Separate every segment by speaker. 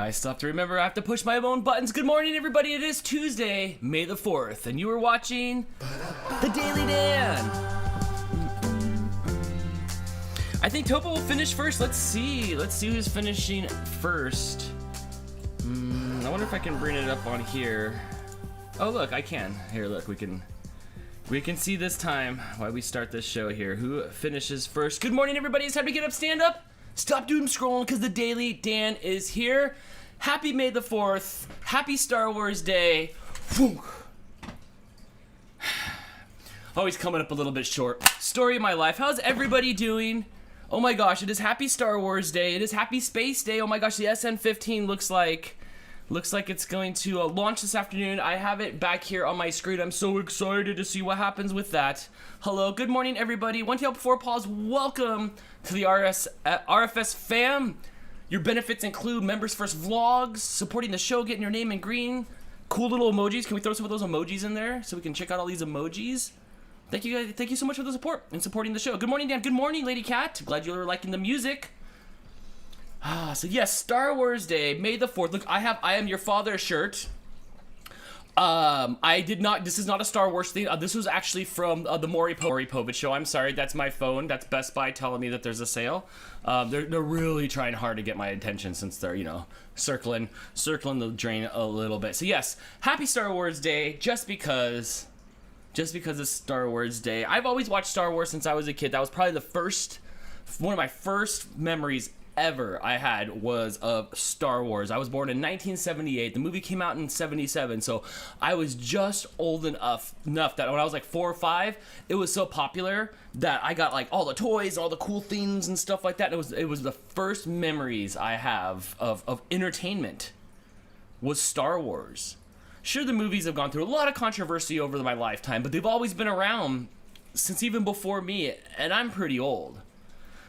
Speaker 1: I still have to remember I have to push my own buttons. Good morning, everybody. It is Tuesday, May the 4th, and you are watching The Daily Dan. I think Topo will finish first. Let's see who's finishing first. I wonder if I can bring it up on here. Oh, look, I can. Here, look, we can see this time why we start this show here. Who finishes first? Good morning, everybody. It's time to get up, stand up. Stop doom scrolling because the Daily Dan is here. Happy May the 4th. Happy Star Wars Day. Whew. Always coming up a little bit short. Story of my life. How's everybody doing? Oh my gosh, it is Happy Star Wars Day. It is Happy Space Day. Oh my gosh, the SN-15 looks like it's going to launch this afternoon. I have it back here on my screen. I'm so excited to see what happens with that. Hello, good morning, everybody. One tail before pause. Welcome to the RFS fam. Your benefits include members first vlogs, supporting the show, getting your name in green, cool little emojis. Can we throw some of those emojis in there so we can check out all these emojis? Thank you guys. Thank you so much for the support and supporting the show. Good morning, Dan. Good morning, Lady Cat. Glad you're liking the music. So yes, Star Wars Day, May the 4th. Look, I am your father shirt. This is not a Star Wars thing. This was actually from the Maury Povich show. I'm sorry, that's my phone. That's Best Buy telling me that there's a sale. They're really trying hard to get my attention since they're, circling the drain a little bit. So yes, happy Star Wars Day, just because it's Star Wars Day. I've always watched Star Wars since I was a kid. That was probably one of my first memories ever I had was of Star Wars. I was born in 1978. The movie came out in 77, so I was just old enough that when I was like 4 or 5, it was so popular that I got like all the toys, all the cool things and stuff like that. It was the first memories I have of entertainment was Star Wars. Sure, the movies have gone through a lot of controversy over my lifetime, but they've always been around since even before me, and I'm pretty old.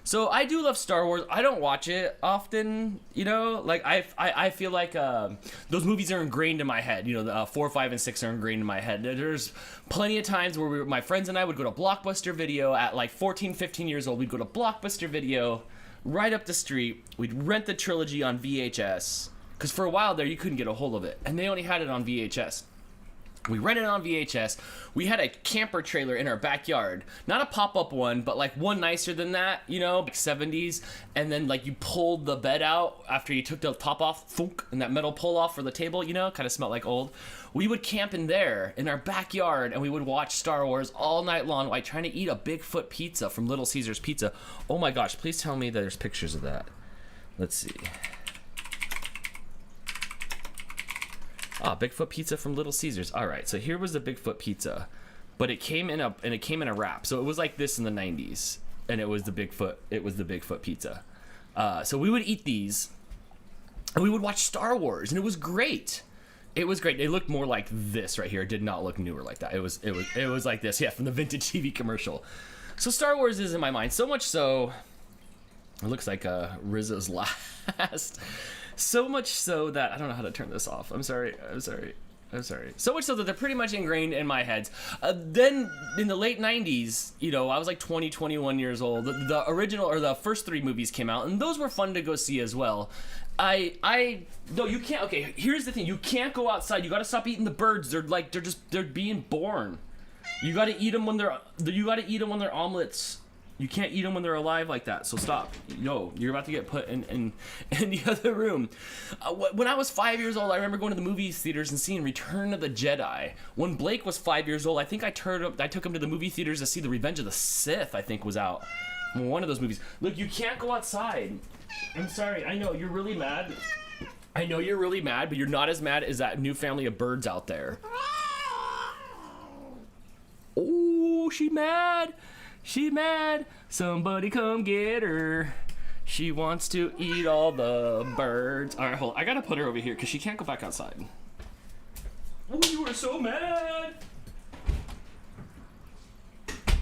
Speaker 1: So I do love Star Wars. I don't watch it often, like I feel like those movies are ingrained in my head. The 4, 5, and 6 are ingrained in my head. There's plenty of times where my friends and I would go to Blockbuster Video at like 14, 15 years old. We'd go to Blockbuster Video right up the street. We'd rent the trilogy on VHS because for a while there you couldn't get a hold of it, and they only had it on VHS. We rented it on VHS. We had a camper trailer in our backyard. Not a pop-up one, but like one nicer than that, like 70s. And then like you pulled the bed out after you took the top off, thunk, and that metal pull off for the table, kind of smelled like old. We would camp in there in our backyard and we would watch Star Wars all night long while trying to eat a Bigfoot pizza from Little Caesars Pizza. Oh my gosh, please tell me that there's pictures of that. Let's see. Bigfoot pizza from Little Caesars. All right, so here was the Bigfoot pizza, but it came in a wrap. So it was like this in the 90s, and it was the Bigfoot pizza. So we would eat these, and we would watch Star Wars, and it was great. It was great. It looked more like this right here. It did not look newer like that. It was like this, yeah, from the vintage TV commercial. So Star Wars is in my mind so much so. It looks like Rizzo's last. So much so that I don't know how to turn this off. I'm sorry. So much so that they're pretty much ingrained in my head. Then in the late 90s, I was like 20, 21 years old. The original or the first 3 movies came out, and those were fun to go see as well. No, you can't. Okay, here's the thing. You can't go outside. You got to stop eating the birds. They're being born. You got to eat them when they're omelets. You can't eat them when they're alive like that, so stop. You're about to get put in the other room. When I was 5 years old, I remember going to the movie theaters and seeing Return of the Jedi. When Blake was 5 years old, I think I took him to the movie theaters to see The Revenge of the Sith, I think was out. One of those movies. Look, you can't go outside. I'm sorry, I know, you're really mad. I know you're really mad, but you're not as mad as that new family of birds out there. Oh, she mad. She mad. Somebody come get her. She wants to eat all the birds. All right, hold on. I gotta put her over here because she can't go back outside. Oh, you are so mad.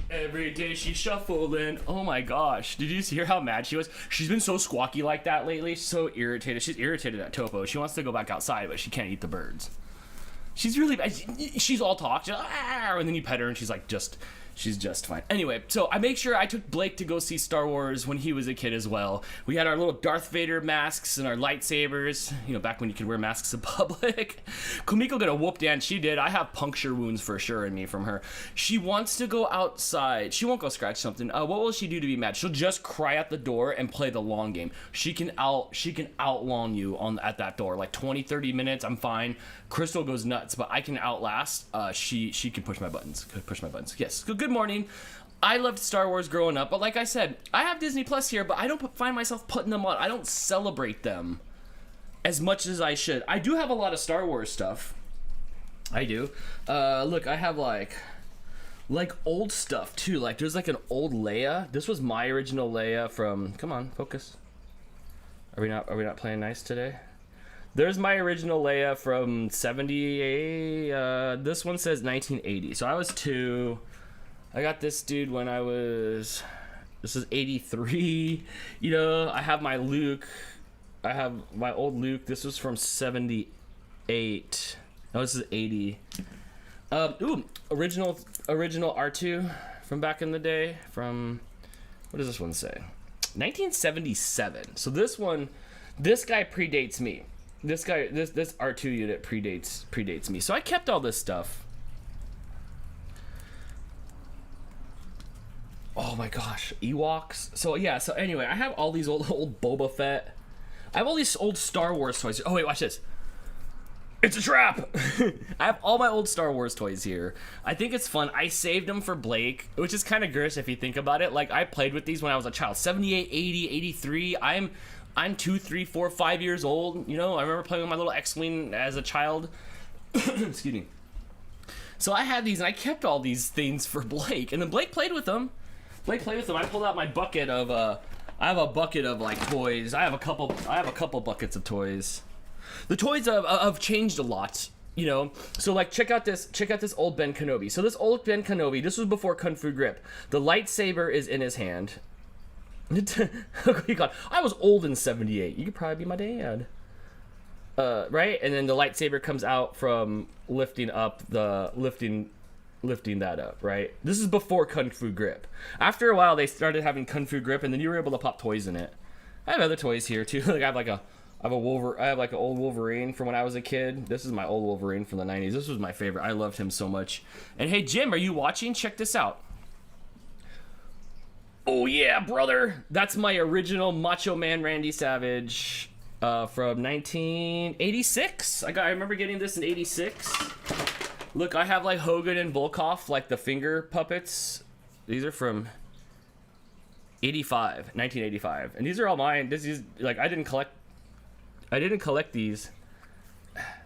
Speaker 1: Every day she's shuffling. Oh my gosh. Did you hear how mad she was? She's been so squawky like that lately. So irritated. She's irritated at Topo. She wants to go back outside, but she can't eat the birds. She's really bad. She's all talk. She's, and then you pet her and she's like just She's just fine. Anyway, so I make sure I took Blake to go see Star Wars when he was a kid as well. We had our little Darth Vader masks and our lightsabers, you know, back when you could wear masks in public. Kumiko got a whoop dance. She did. I have puncture wounds for sure in me from her. She wants to go outside. She won't go scratch something. What will she do to be mad? She'll just cry at the door and play the long game. She can outlong you at that door. Like 20, 30 minutes, I'm fine. Crystal goes nuts, but I can outlast. She can push my buttons. Yes. Good morning. I loved Star Wars growing up, but like I said, I have Disney Plus here, but I don't find myself putting them on. I don't celebrate them as much as I should. I do have a lot of Star Wars stuff. I do. Look, I have like old stuff too. Like there's like an old Leia. This was my original Leia from. Come on, focus. Are we not playing nice today? There's my original Leia from 78. This one says 1980. So I was 2. I got this dude when I was. This is 83. You know, I have my Luke. I have my old Luke. This was from 78. No, this is 80. Original R2 from back in the day. From, what does this one say? 1977. So this guy predates me. This R2 unit predates me. So I kept all this stuff. Oh my gosh, Ewoks. So yeah, so anyway, I have all these old Boba Fett. I have all these old Star Wars toys. Oh wait, watch this. It's a trap! I have all my old Star Wars toys here. I think it's fun. I saved them for Blake, which is kind of gross if you think about it. Like, I played with these when I was a child. 78, 80, 83. I'm 2, 3, 4, 5 years old. You know, I remember playing with my little X-Wing as a child. Excuse me. So I had these, and I kept all these things for Blake. And then Blake played with them. I pulled out my bucket of, I have a bucket of, like, toys. I have a couple buckets of toys. The toys have changed a lot, you know. So like check out this old Ben Kenobi. So this old Ben Kenobi, this was before Kung Fu Grip. The lightsaber is in his hand. God, I was old in 78. You could probably be my dad. Right? And then the lightsaber comes out from lifting that up, right? This is before Kung Fu Grip. After a while they started having Kung Fu Grip and then you were able to pop toys in it. I have other toys here too. Like I have like an old Wolverine from when I was a kid. This is my old Wolverine from the 90s. This was my favorite. I loved him so much. And hey, Jim, are you watching? Check this out. Oh yeah, brother. That's my original Macho Man Randy Savage from 1986. I remember getting this in 86. Look, I have like Hogan and Volkov, like the finger puppets. These are from 1985. And these are all mine. This is like I didn't collect these.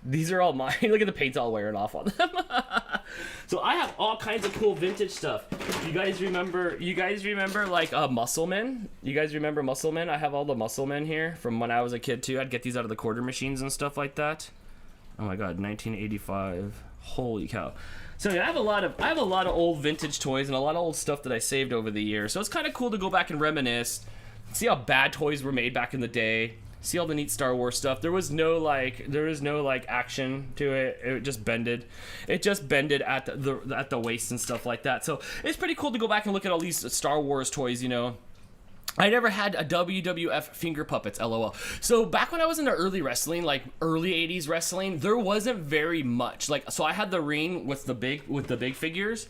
Speaker 1: These are all mine. Look at the paint's all wearing off on them. So I have all kinds of cool vintage stuff. You guys remember like Musclemen? You guys remember Musclemen? I have all the Musclemen here from when I was a kid too. I'd get these out of the quarter machines and stuff like that. Oh my god, 1985. Holy cow. So yeah, I have a lot of old vintage toys and a lot of old stuff that I saved over the years. So it's kind of cool to go back and reminisce. See how bad toys were made back in the day. See all the neat Star Wars stuff. There was no action to it. It just bended. It just bended at the waist and stuff like that. So it's pretty cool to go back and look at all these Star Wars toys, you know. I never had a WWF Finger Puppets, LOL. So back when I was into early wrestling, like early 80s wrestling, there wasn't very much. Like, so I had the ring with the big figures.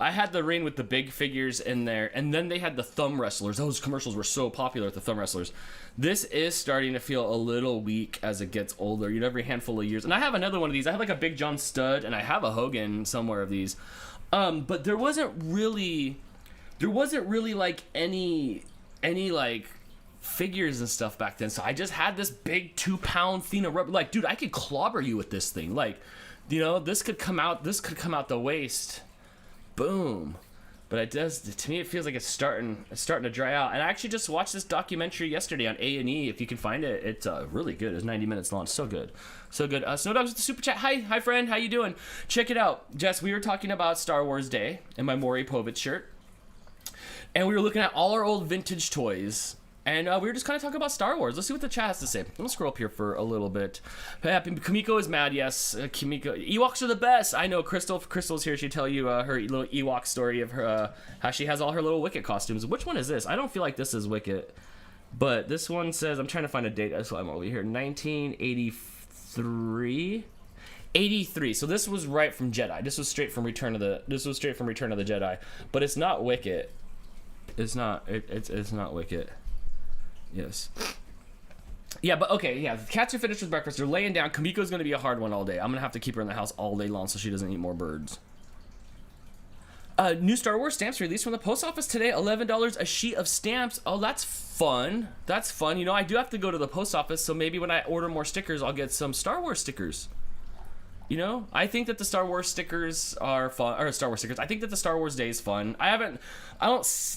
Speaker 1: I had the ring with the big figures in there, and then they had the thumb wrestlers. Those commercials were so popular with the thumb wrestlers. This is starting to feel a little weak as it gets older. You know, every handful of years. And I have another one of these. I have like a Big John Stud, and I have a Hogan somewhere of these. But there wasn't really like any like figures and stuff back then. So I just had this big 2-pound thing of rubber. Like, dude, I could clobber you with this thing. Like, you know, this could come out the waist. Boom. But it does, to me, it feels like it's starting to dry out. And I actually just watched this documentary yesterday on A&E. If you can find it, it's really good. It's 90 minutes long. So good. Snow Dogs with the super chat. Hi friend, how you doing? Check it out. Jess, we were talking about Star Wars Day in my Maury Povich shirt. And we were looking at all our old vintage toys. And we were just kind of talking about Star Wars. Let's see what the chat has to say. I'm gonna scroll up here for a little bit. Kimiko is mad. Yes, Kimiko. Ewoks are the best. I know. Crystal's here. She'd tell you her little Ewok story of her how she has all her little Wicket costumes. Which one is this? I don't feel like this is Wicket, but this one says, I'm trying to find a date. That's why I'm over here. 1983. 83. So this was right from Jedi. This was straight from Return of the Jedi. But it's not Wicket. It's not. It's not Wicket. Yes. Yeah, but okay, yeah. The cats are finished with breakfast. They're laying down. Kamiko's gonna be a hard one all day. I'm gonna have to keep her in the house all day long so she doesn't eat more birds. New Star Wars stamps released from the post office today. $11 a sheet of stamps. Oh, that's fun. That's fun. You know, I do have to go to the post office, so maybe when I order more stickers, I'll get some Star Wars stickers. You know, I think that the Star Wars stickers are fun, or Star Wars stickers. I think that the Star Wars Day is fun. I don't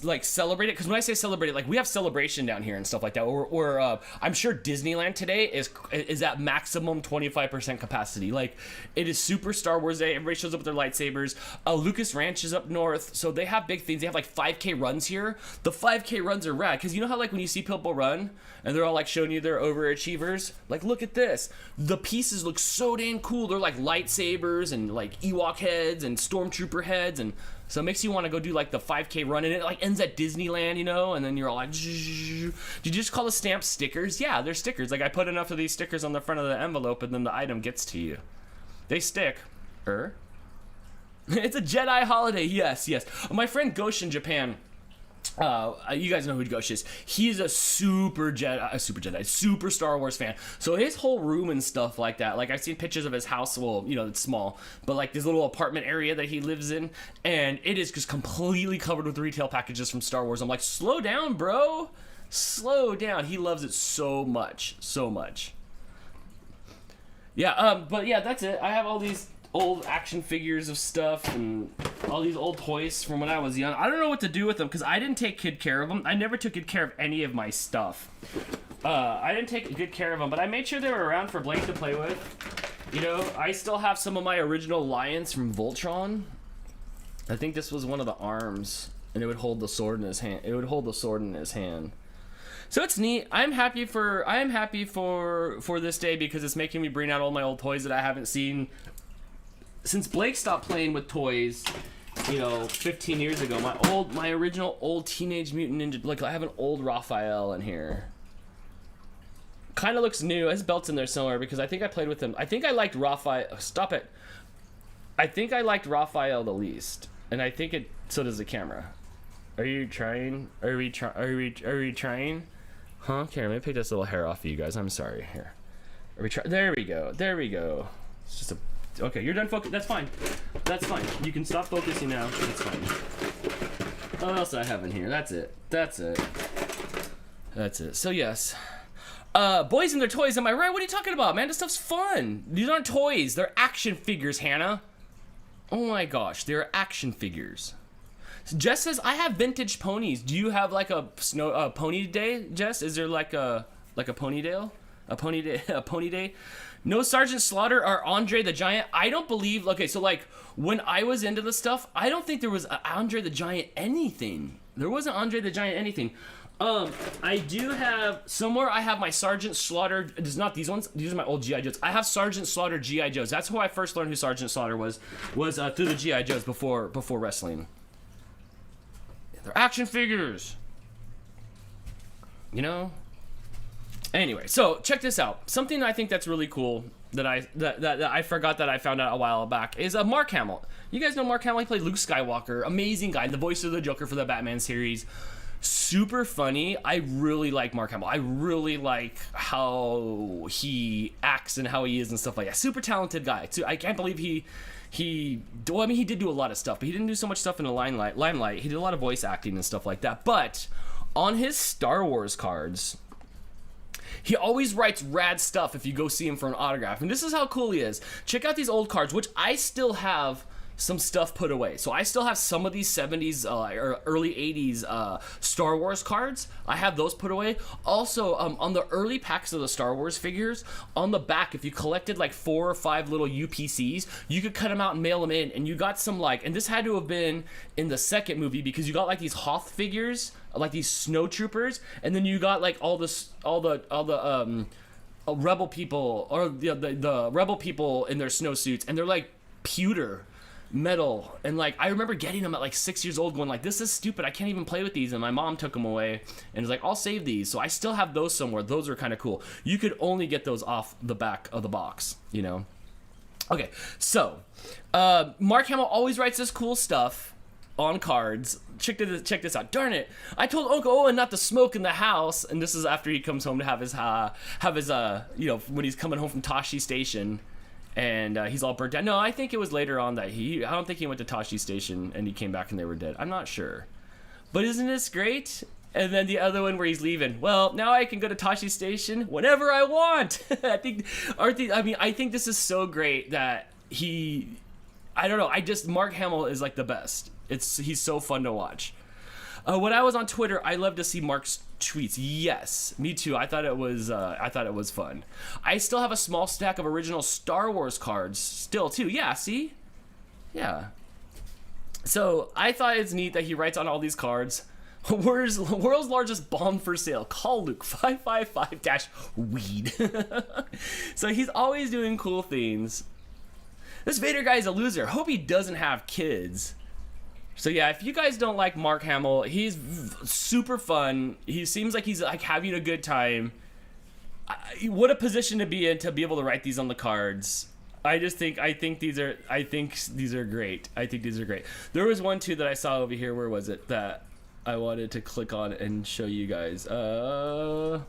Speaker 1: like celebrate it, because when I say celebrate it, like we have Celebration down here and stuff like that. Or I'm sure Disneyland today is at maximum 25% capacity. Like it is super Star Wars Day. Everybody shows up with their lightsabers. Lucas Ranch is up north, so they have big things. They have like 5K runs here. The 5K runs are rad, because you know how like when you see people run and they're all like showing you they're overachievers. Like look at this. The pieces look so dang cool. They're like lightsabers and like Ewok heads and Stormtrooper heads, and so it makes you want to go do like the 5K run, and it like ends at Disneyland, you know, and then you're all like, did you just call the stamps stickers? Yeah, they're stickers. Like I put enough of these stickers on the front of the envelope and then the item gets to you. They stick. It's a Jedi holiday. Yes. My friend Gosh in Japan, you guys know who Gosh is. He's a super Star Wars fan. So his whole room and stuff like that, like I've seen pictures of his house. Well, you know, it's small, but like this little apartment area that he lives in, and it is just completely covered with retail packages from Star Wars. I'm like, slow down, bro. Slow down. He loves it so much. Yeah, but yeah, that's it. I have all these old action figures of stuff and all these old toys from when I was young. I don't know what to do with them because I didn't take good care of them. I never took good care of any of my stuff. I didn't take good care of them, but I made sure they were around for Blake to play with. You know, I still have some of my original lions from Voltron. I think this was one of the arms, and it would hold the sword in his hand. So it's neat. I am happy for this day because it's making me bring out all my old toys that I haven't seen since Blake stopped playing with toys, you know, 15 years ago. My original old Teenage Mutant Ninja, like I have an old Raphael in here. Kind of looks new. His belt's in there somewhere because I think I played with him. I think I liked Raphael. Stop it. I think I liked Raphael the least, and I think so does the camera. Are you trying? Are we trying? Huh? Okay, let me pick this little hair off of you guys. I'm sorry. Here. Are we trying? There we go. It's just a. Okay, you're done focusing. That's fine. You can stop focusing now. That's fine. What else do I have in here? That's it. So yes. Boys and their toys, am I right? What are you talking about, man? This stuff's fun. These aren't toys. They're action figures, Hannah. Oh my gosh, they're action figures. Jess says, I have vintage ponies. Do you have like a pony day, Jess? Is there like a Ponydale? A pony day? No Sergeant Slaughter or Andre the Giant. I don't believe. Okay, so like when I was into the stuff, I don't think there was Andre the Giant anything. There wasn't Andre the Giant anything. I do have somewhere. I have my Sergeant Slaughter. It's not these ones. These are my old GI Joes. I have Sergeant Slaughter GI Joes. That's how I first learned who Sergeant Slaughter was through the GI Joes before wrestling. They're action figures. You know. Anyway, so check this out. Something I think that's really cool that I forgot that I found out a while back is Mark Hamill. You guys know Mark Hamill. He played Luke Skywalker. Amazing guy. The voice of the Joker for the Batman series. Super funny. I really like Mark Hamill. I really like how he acts and how he is and stuff like that. Super talented guy. I can't believe he did do a lot of stuff, but he didn't do so much stuff in the limelight. He did a lot of voice acting and stuff like that. But on his Star Wars cards, he always writes rad stuff if you go see him for an autograph. And this is how cool he is. Check out these old cards, which I still have some stuff put away. So I still have some of these 70s or early 80s Star Wars cards. I have those put away. Also, on the early packs of the Star Wars figures, on the back, if you collected like 4 or 5 little UPCs, you could cut them out and mail them in, and you got some like, and this had to have been in the second movie because you got like these Hoth figures, like these snow troopers, and then you got like all the rebel people, or the rebel people in their snowsuits, and they're like pewter metal, and like I remember getting them at like 6 years old going like, this is stupid, I can't even play with these, and my mom took them away and was like, I'll save these. So I still have those somewhere. Those are kind of cool. You could only get those off the back of the box, you know. Okay, so Mark Hamill always writes this cool stuff on cards. Check this out. Darn it, I told Uncle Owen not to smoke in the house, and this is after he comes home to have his you know, when he's coming home from Tashi Station, and he's all burnt out. No, I think it was later on that I don't think he went to Tashi Station and he came back and they were dead. I'm not sure. But isn't this great? And then the other one where he's leaving. Well, now I can go to Tashi Station whenever I want. I think this is so great that I don't know. Mark Hamill is like the best. He's so fun to watch. When I was on Twitter, I love to see Mark's tweets. Yes, me too. I thought it was fun. I still have a small stack of original Star Wars cards still too. Yeah, see? Yeah. So I thought it's neat that he writes on all these cards. World's largest bomb for sale. Call Luke 555-weed. So he's always doing cool things. This Vader guy is a loser. Hope he doesn't have kids. So yeah, if you guys don't like Mark Hamill, he's super fun. He seems like he's like having a good time. What a position to be in to be able to write these on the cards. I think these are great. I think these are great. There was one too that I saw over here. Where was it that I wanted to click on and show you guys? I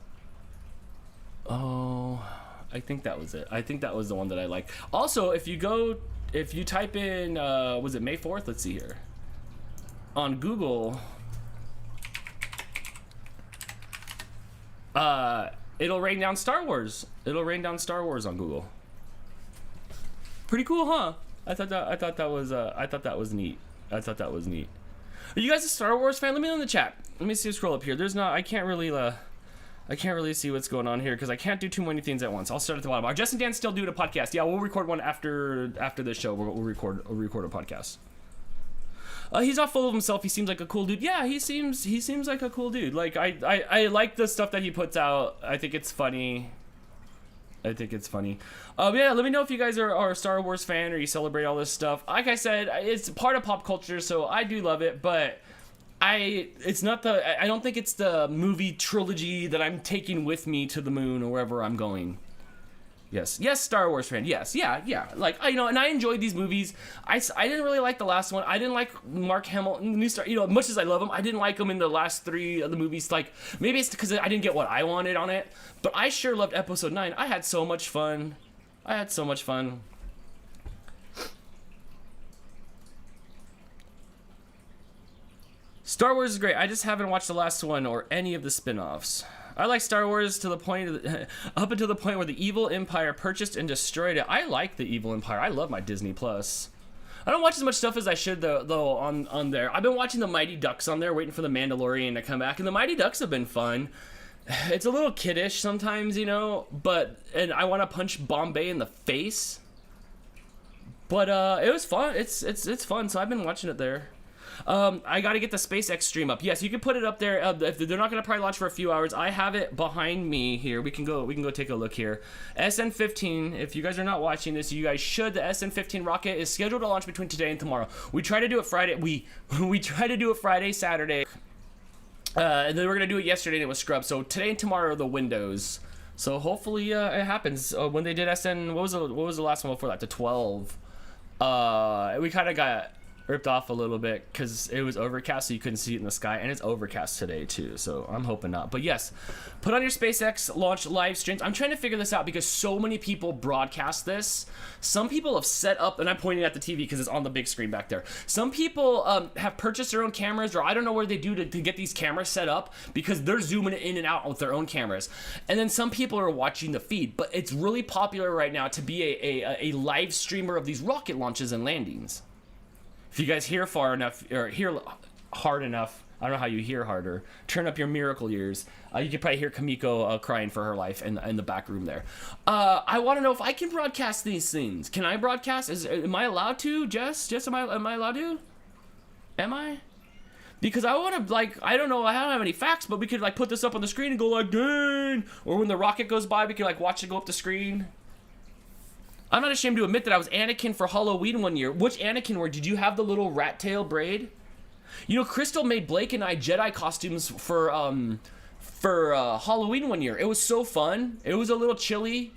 Speaker 1: think that was it. I think that was the one that I like. Also, if you type in was it May 4th? Let's see here. On Google, it'll rain down Star Wars. It'll rain down Star Wars on Google. Pretty cool, huh? I thought that was neat. I thought that was neat. Are you guys a Star Wars fan? Let me know in the chat. Let me see. Scroll up here. I can't really see what's going on here because I can't do too many things at once. I'll start at the bottom. Are Jess and Dan still doing a podcast? Yeah, we'll record one after this show. We'll record a podcast. He's not full of himself. He seems like a cool dude. Yeah, he seems like a cool dude. Like I like the stuff that he puts out. I think it's funny. Yeah, let me know if you guys are a Star Wars fan or you celebrate all this stuff. Like I said, it's part of pop culture, so I do love it, but I don't think it's the movie trilogy that I'm taking with me to the moon or wherever I'm going. Yes, Star Wars fan. Yes, yeah. Like, and I enjoyed these movies. I didn't really like the last one. I didn't like Mark Hamill, new Star. Much as I love him, I didn't like him in the last 3 of the movies. Like, maybe it's because I didn't get what I wanted on it. But I sure loved Episode 9. I had so much fun. Star Wars is great. I just haven't watched the last one or any of the spin-offs. I like Star Wars to the point up until the point where the evil empire purchased and destroyed it. I like the evil empire. I love my Disney Plus. I don't watch as much stuff as I should though on there. I've been watching the Mighty Ducks on there, waiting for the Mandalorian to come back, and the Mighty Ducks have been fun. It's a little kiddish sometimes, and I want to punch Bombay in the face. But it was fun. It's fun. So I've been watching it there. I got to get the SpaceX stream up. Yes, you can put it up there. If they're not going to probably launch for a few hours, I have it behind me here. We can go take a look here. SN15. If you guys are not watching this, you guys should. The SN15 rocket is scheduled to launch between today and tomorrow. We try to do it Friday. We try to do it Friday, Saturday, and then we're gonna do it yesterday and it was scrubbed. So today and tomorrow are the windows. So hopefully it happens. When they did SN, what was the last one before that? The 12. We kind of got ripped off a little bit because it was overcast, so you couldn't see it in the sky, and it's overcast today too, so I'm hoping not. But yes, put on your SpaceX launch live streams. I'm trying to figure this out because so many people broadcast this. Some people have set up, and I'm pointing at the TV because it's on the big screen back there. Some people have purchased their own cameras, or I don't know what they do to get these cameras set up because they're zooming in and out with their own cameras. And then some people are watching the feed, but it's really popular right now to be a live streamer of these rocket launches and landings. If you guys hear far enough, or hear hard enough, I don't know how you hear harder, turn up your miracle ears. You could probably hear Kamiko crying for her life in the back room there. I want to know if I can broadcast these things. Can I broadcast? Am I allowed to, Jess? Jess, am I allowed to? Am I? Because I want to, like, I don't know, I don't have any facts, but we could, like, put this up on the screen and go, like, dang! Or when the rocket goes by, we can, like, watch it go up the screen. I'm not ashamed to admit that I was Anakin for Halloween one year. Which Anakin were? Did you have the little rat tail braid? You know, Crystal made Blake and I Jedi costumes for Halloween one year. It was so fun. It was a little chilly,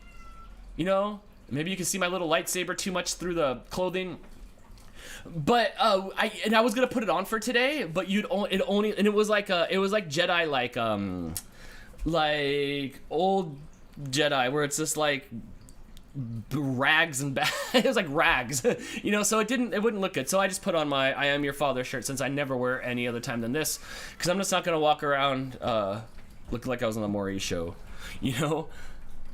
Speaker 1: you know? Maybe you can see my little lightsaber too much through the clothing. But I was gonna put it on for today, but it was like Jedi, like old Jedi, where it's just like rags and it was like rags, you know, so it wouldn't look good. So I just put on my I Am Your Father shirt, since I never wear any other time than this, because I'm just not gonna walk around looking like I was on the Maury show, you know.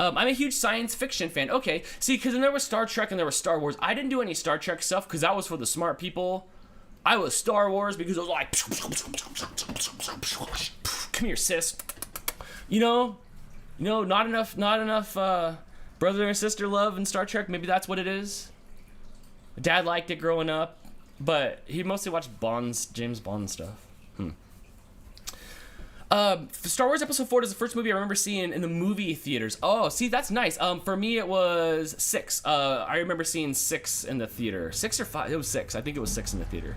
Speaker 1: I'm a huge science fiction fan. Okay, see, because there was Star Trek and there was Star Wars. I didn't do any Star Trek stuff because that was for the smart people. I was Star Wars because it was like, come here, sis. You know, not enough brother and sister love in Star Trek. Maybe that's what it is. Dad liked it growing up, but he mostly watched James Bond stuff. Star Wars Episode 4 is the first movie I remember seeing in the movie theaters. Oh, see, that's nice. For me, it was 6. I remember seeing 6 in the theater. 6 or 5? It was 6. I think it was 6 in the theater.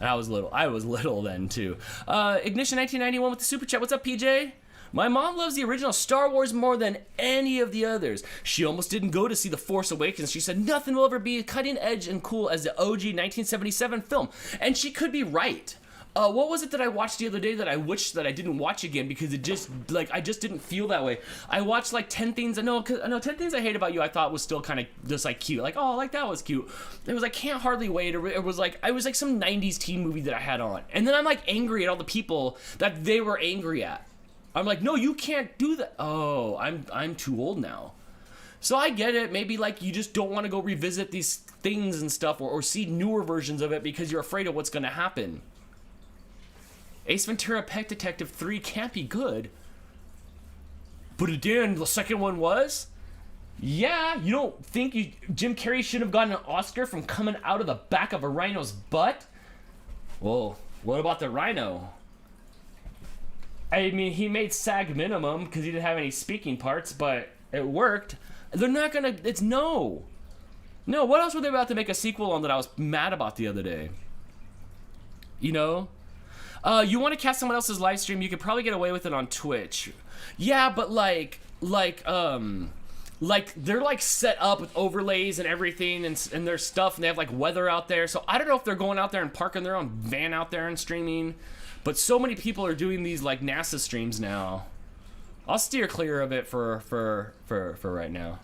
Speaker 1: And I was little then, too. Ignition 1991 with the Super Chat. What's up, PJ? My mom loves the original Star Wars more than any of the others. She almost didn't go to see The Force Awakens. She said nothing will ever be cutting edge and cool as the OG 1977 film. And she could be right. What was it that I watched the other day that I wished that I didn't watch again, because it just, like, I just didn't feel that way. I watched, like, 10 Things, 10 Things I Hate About You I thought was still kind of just, like, cute. Like, oh, like, that was cute. It was, like, Can't Hardly Wait. It was, like, some 90s teen movie that I had on. And then I'm, like, angry at all the people that they were angry at. I'm like, no, you can't do that. Oh, I'm too old now. So I get it. Maybe, like, you just don't want to go revisit these things and stuff, or see newer versions of it because you're afraid of what's going to happen. Ace Ventura Pet Detective 3 can't be good. But again, the second one was? Yeah, you don't think Jim Carrey should have gotten an Oscar from coming out of the back of a rhino's butt? Well, what about the rhino? I mean, he made SAG minimum because he didn't have any speaking parts, but it worked. They're not gonna, it's no. No, what else were they about to make a sequel on that I was mad about the other day? You know? You want to cast someone else's live stream, you could probably get away with it on Twitch. Yeah, but like they're like set up with overlays and everything and their stuff, and they have like weather out there. So I don't know if they're going out there and parking their own van out there and streaming. But so many people are doing these like NASA streams now. I'll steer clear of it for right now.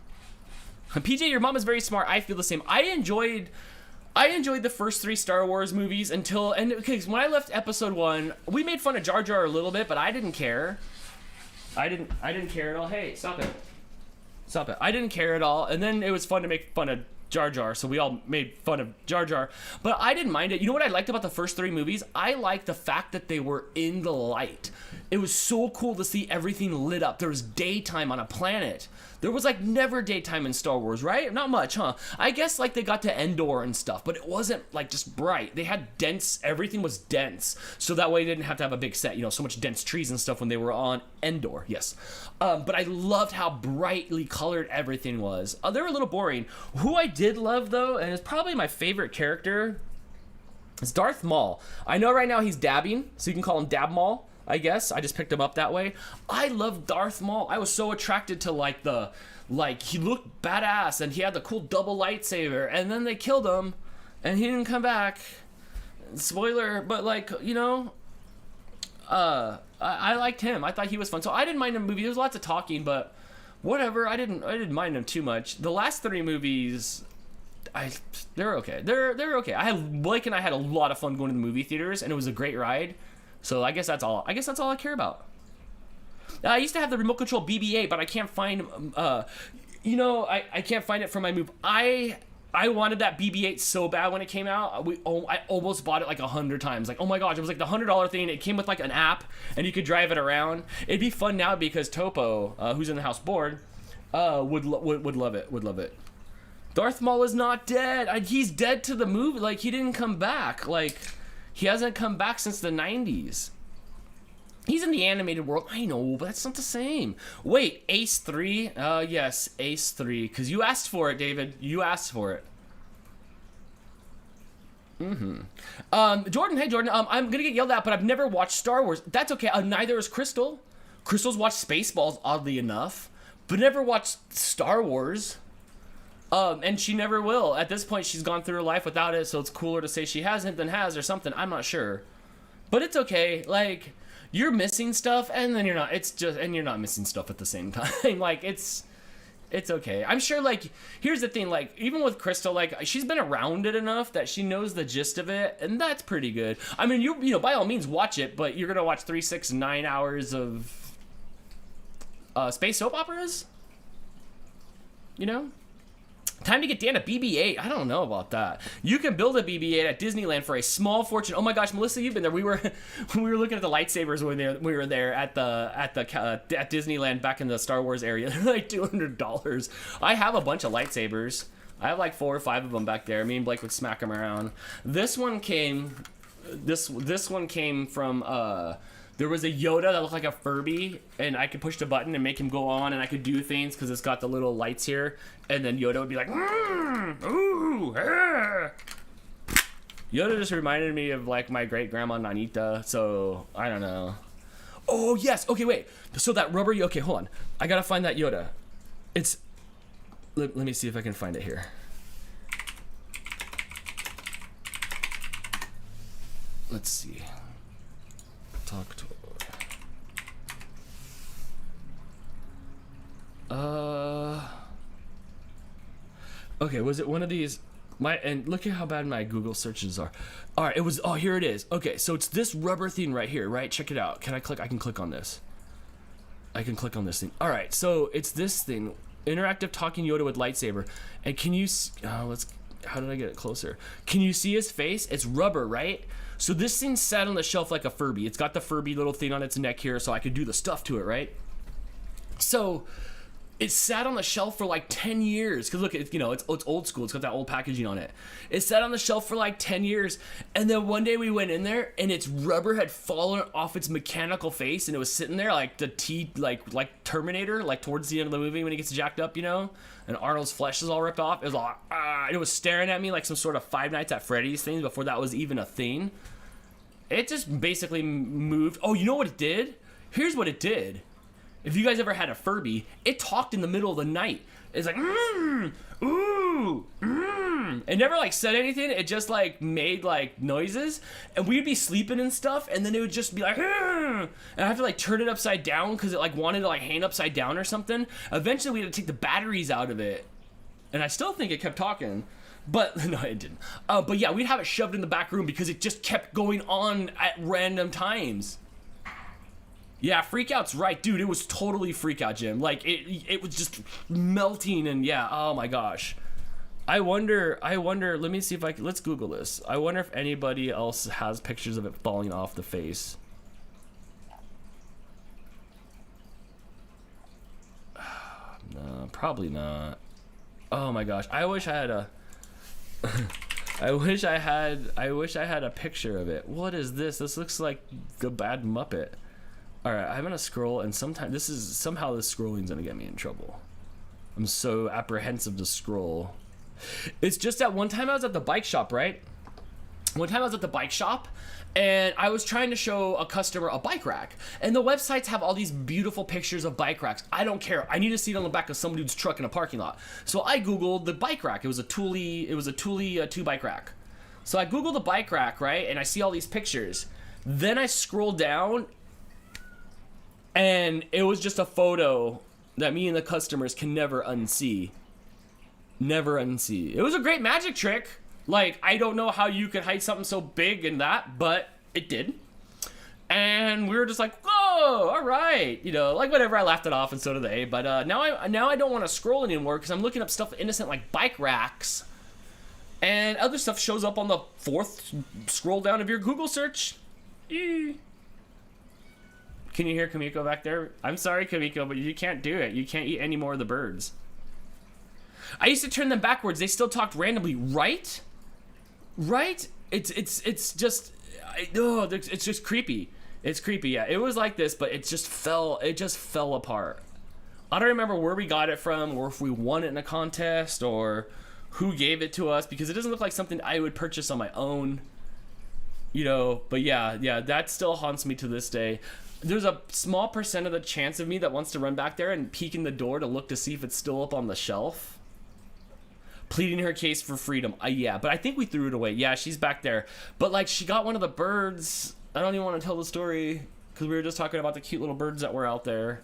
Speaker 1: PJ, your mom is very smart. I feel the same. I enjoyed the first 3 Star Wars movies because when I left Episode 1, we made fun of Jar Jar a little bit, but I didn't care. I didn't care at all. Hey, stop it. Stop it. I didn't care at all. And then it was fun to make fun of Jar Jar, so we all made fun of Jar Jar. But I didn't mind it. You know what I liked about the first 3 movies? I liked the fact that they were in the light. It was so cool to see everything lit up. There was daytime on a planet. There was like never daytime in Star Wars, right? Not much, huh? I guess like they got to Endor and stuff, but it wasn't like just bright. They had everything was dense. So that way they didn't have to have a big set, so much dense trees and stuff when they were on Endor, yes. But I loved how brightly colored everything was. They were a little boring. Who I did love though, and it's probably my favorite character, is Darth Maul. I know right now he's dabbing, so you can call him Dab Maul. I guess I just picked him up that way. I love Darth Maul. I was so attracted to he looked badass and he had the cool double lightsaber, and then they killed him and he didn't come back. Spoiler, but I liked him. I thought he was fun. So I didn't mind the movie. There was lots of talking, but whatever. I didn't mind them too much. The last 3 movies, they're okay. They're okay. Blake and I had a lot of fun going to the movie theaters, and it was a great ride. So I guess that's all I care about. I used to have the remote control BB-8, but I can't find, I can't find it for my move. I I wanted that BB-8 so bad when it came out. I almost bought it like 100 times. Like, oh my gosh, it was like the $100 thing. It came with like an app, and you could drive it around. It'd be fun now because Topo, who's in the house bored, would love it. Would love it. Darth Maul is not dead. He's dead to the movie. Like, he didn't come back. Like, he hasn't come back since the 90s. He's in the animated world. I know, but that's not the same. Wait, Ace 3? Yes, Ace 3. Because you asked for it, David. You asked for it. Jordan, hey, Jordan. I'm going to get yelled at, but I've never watched Star Wars. That's okay. Neither is Crystal. Crystal's watched Spaceballs, oddly enough, but never watched Star Wars. And she never will. At this point, she's gone through her life without it, so it's cooler to say she hasn't than has or something. I'm not sure. But it's okay. Like... You're missing stuff, and then you're not. It's just, and you're not missing stuff at the same time. Like, it's okay. I'm sure. Like, here's the thing. Like, even with Crystal, like, she's been around it enough that she knows the gist of it, and that's pretty good. I mean, you know, by all means, watch it, but you're gonna watch 3, 6, 9 hours of space soap operas. You know. Time to get Dan a BB-8. I don't know about that. You can build a BB-8 at Disneyland for a small fortune. Oh my gosh, Melissa, you've been there. We were looking at the lightsabers when we were there at Disneyland back in the Star Wars area. They're like $200. I have a bunch of lightsabers. I have like 4 or 5 of them back there. Me and Blake would smack them around. This one came from there was a Yoda that looked like a Furby, and I could push the button and make him go on, and I could do things because it's got the little lights here, and then Yoda would be like, ooh, ah. Yoda just reminded me of like my great grandma Nanita, so I don't know. Oh yes, okay, wait. So that rubber, okay, hold on. I gotta find that Yoda. It's, let me see if I can find it here. Let's see. Talk to okay, was it one of these? And look at how bad my Google searches are. All right, it was, oh, here it is. Okay, so it's this rubber thing right here, right? Check it out. Can I click? I can click on this. I can click on this thing. All right, so it's this thing, interactive talking Yoda with lightsaber. And can you, how did I get it closer? Can you see his face? It's rubber, right? So this thing sat on the shelf like a Furby. It's got the Furby little thing on its neck here, so I could do the stuff to it, right? So it sat on the shelf for like 10 years. Because look, it's old school. It's got that old packaging on it. It sat on the shelf for like 10 years. And then one day we went in there, and its rubber had fallen off its mechanical face, and it was sitting there like the like Terminator, like towards the end of the movie when he gets jacked up, and Arnold's flesh is all ripped off. It was like, and it was staring at me like some sort of Five Nights at Freddy's thing before that was even a thing. It just basically moved. Oh, you know what it did? Here's what it did. If you guys ever had a Furby, it talked in the middle of the night. It's like, ooh, It never like said anything. It just like made like noises, and we'd be sleeping and stuff, and then it would just be like, and I have to like turn it upside down because it like wanted to like hang upside down or something. Eventually, we had to take the batteries out of it, and I still think it kept talking. But no, it didn't. But yeah, we'd have it shoved in the back room because it just kept going on at random times. Yeah, Freakout's right, dude. It was totally Freakout, Jim. Like it was just melting, and yeah. Oh my gosh. I wonder. Let me see if I can. Let's Google this. I wonder if anybody else has pictures of it falling off the face. No, probably not. Oh my gosh. I wish I had a. I wish I had a picture of it. What is this? This looks like the Bad Muppet. All right, I'm gonna scroll, and somehow this scrolling's gonna get me in trouble. I'm so apprehensive to scroll. It's just that one time I was at the bike shop, right? One time I was at the bike shop, and I was trying to show a customer a bike rack, and the websites have all these beautiful pictures of bike racks. I don't care. I need to see it on the back of some dude's truck in a parking lot. So I googled the bike rack. It was a Thule 2 bike rack. So I googled the bike rack, right? And I see all these pictures. Then I scroll down, and it was just a photo that me and the customers can never unsee. Never unsee. It was a great magic trick. Like, I don't know how you could hide something so big in that, but it did. And we were just like, whoa, all right. Like whatever, I laughed it off, and so did they. But now I don't want to scroll anymore because I'm looking up stuff innocent like bike racks. And other stuff shows up on the 4th scroll down of your Google search. Eee. Can you hear Kamiko back there? I'm sorry, Kamiko, but you can't do it. You can't eat any more of the birds. I used to turn them backwards. They still talked randomly, right? Right? It's just it's just creepy. It's creepy. Yeah, it was like this, but it just fell apart. I don't remember where we got it from, or if we won it in a contest, or who gave it to us, because it doesn't look like something I would purchase on my own. You know, but yeah, that still haunts me to this day. There's a small percent of the chance of me that wants to run back there and peek in the door to look to see if it's still up on the shelf. Pleading her case for freedom. Yeah, but I think we threw it away. Yeah, she's back there. But, like, she got one of the birds. I don't even want to tell the story, because we were just talking about the cute little birds that were out there.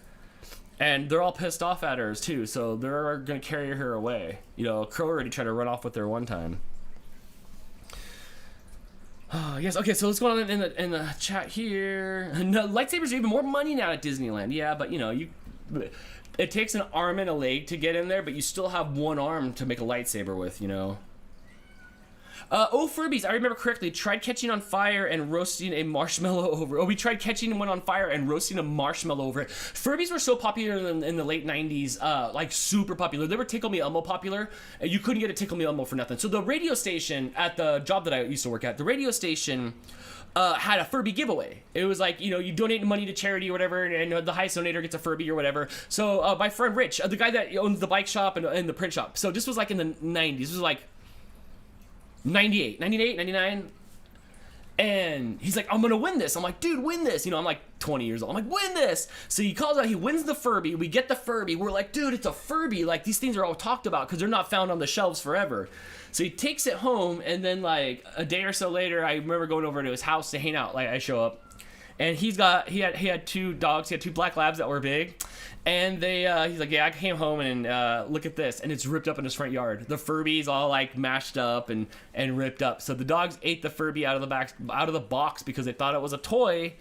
Speaker 1: And they're all pissed off at her, too, so they're going to carry her away. You know, Crow already tried to run off with her one time. Yes, okay, so let's go on in the chat here. No, lightsabers are even more money now at Disneyland. Yeah, but, you know, it takes an arm and a leg to get in there, but you still have one arm to make a lightsaber with, you know. Furbies, I remember correctly, tried catching on fire and roasting a marshmallow over it. Oh, we tried catching one on fire and roasting a marshmallow over it. Furbies were so popular in the late 90s, like super popular. They were Tickle Me Elmo popular. You couldn't get a Tickle Me Elmo for nothing. So the radio station at the job that I used to work at, the radio station had a Furby giveaway. It was like, you know, you donate money to charity or whatever, and the highest donator gets a Furby or whatever. So my friend Rich, the guy that owns the bike shop and the print shop. So this was like in the 90s. This was like 98, 99. And he's like, I'm gonna win this. I'm like, dude, win this. You know, I'm like 20 years old. I'm like, win this. So he calls out, he wins the Furby. We get the Furby. We're like, dude, it's a Furby. Like, these things are all talked about because they're not found on the shelves forever. So he takes it home, and then like a day or so later, I remember going over to his house to hang out. Like, I show up, and he had 2 dogs. He had 2 black labs that were big. And he's like, yeah, I came home and look at this, and it's ripped up in his front yard. The Furby's all like mashed up and ripped up. So the dogs ate the Furby out of the box because they thought it was a toy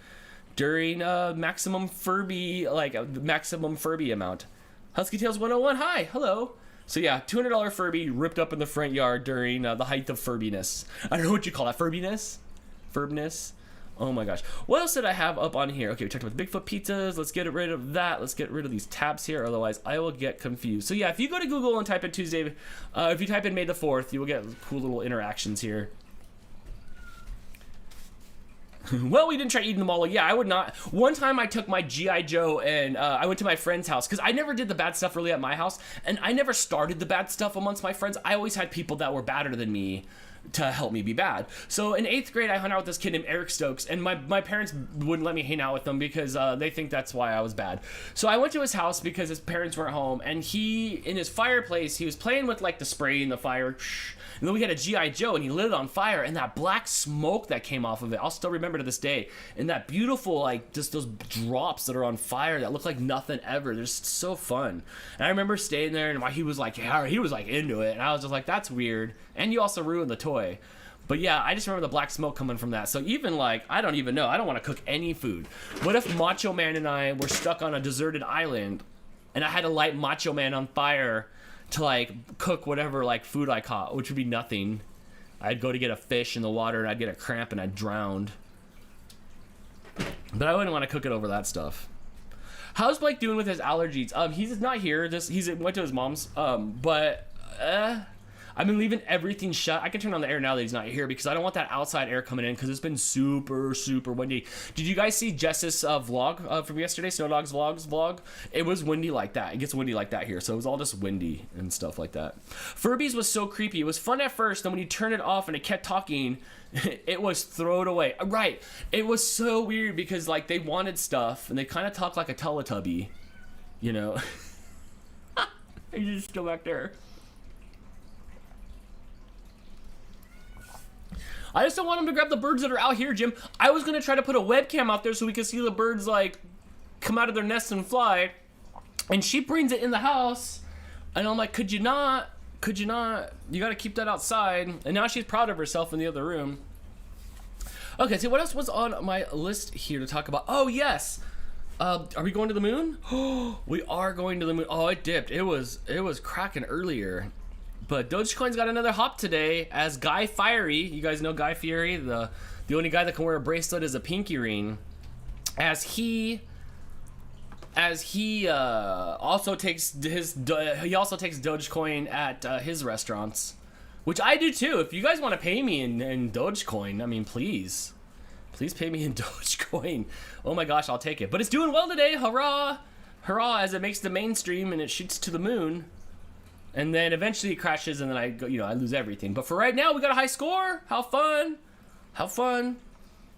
Speaker 1: during maximum Furby amount. Husky Tales 101, hi, hello. So yeah, $200 Furby ripped up in the front yard during the height of Furbiness. I don't know what you call that, Furbiness? Furbness? Oh my gosh. What else did I have up on here? Okay, we talked about the Bigfoot pizzas. Let's get rid of that. Let's get rid of these tabs here. Otherwise, I will get confused. So yeah, if you go to Google and type in Tuesday, if you type in May the 4th, you will get cool little interactions here. Well, we didn't try eating them all. Yeah, I would not. One time I took my G.I. Joe and I went to my friend's house because I never did the bad stuff really at my house. And I never started the bad stuff amongst my friends. I always had people that were badder than me to help me be bad. So in 8th grade, I hung out with this kid named Eric Stokes, and my parents wouldn't let me hang out with him because they think that's why I was bad. So I went to his house because his parents weren't home, and in his fireplace, he was playing with like the spray and the fire. And then we had a G.I. Joe, and he lit it on fire, and that black smoke that came off of it, I'll still remember to this day. And that beautiful, like, just those drops that are on fire that look like nothing ever. They're just so fun. And I remember staying there, and he was like into it, and I was just like, that's weird. And you also ruined the toy. But yeah, I just remember the black smoke coming from that. So even like, I don't even know. I don't want to cook any food. What if Macho Man and I were stuck on a deserted island, and I had to light Macho Man on fire to like cook whatever like food I caught, which would be nothing. I'd go to get a fish in the water and I'd get a cramp and I'd drown. But I wouldn't want to cook it over that stuff. How's Blake doing with his allergies? He's not here. He went to his mom's. I've been leaving everything shut. I can turn on the air now that he's not here because I don't want that outside air coming in because it's been super, super windy. Did you guys see Jess's vlog from yesterday? Snow Dogs vlog? It was windy like that. It gets windy like that here. So it was all just windy and stuff like that. Furbies was so creepy. It was fun at first. Then when you turn it off and it kept talking, it was thrown away. Right. It was so weird because like they wanted stuff and they kind of talked like a Teletubby. You know? He's just still back there. I just don't want him to grab the birds that are out here, Jim. I was going to try to put a webcam out there so we could see the birds, like, come out of their nests and fly. And she brings it in the house. And I'm like, could you not? Could you not? You got to keep that outside. And now she's proud of herself in the other room. Okay, so what else was on my list here to talk about? Oh, yes. Are we going to the moon? We are going to the moon. Oh, it dipped. It was cracking earlier. But Dogecoin's got another hop today as Guy Fieri. You guys know Guy Fieri, the only guy that can wear a bracelet as a pinky ring, as he also takes Dogecoin at his restaurants, which I do too. If you guys want to pay me in Dogecoin, I mean, please pay me in Dogecoin. Oh my gosh, I'll take it. But it's doing well today. Hurrah, as it makes the mainstream and it shoots to the moon. And then eventually it crashes, and then I lose everything. But for right now, we got a high score. How fun!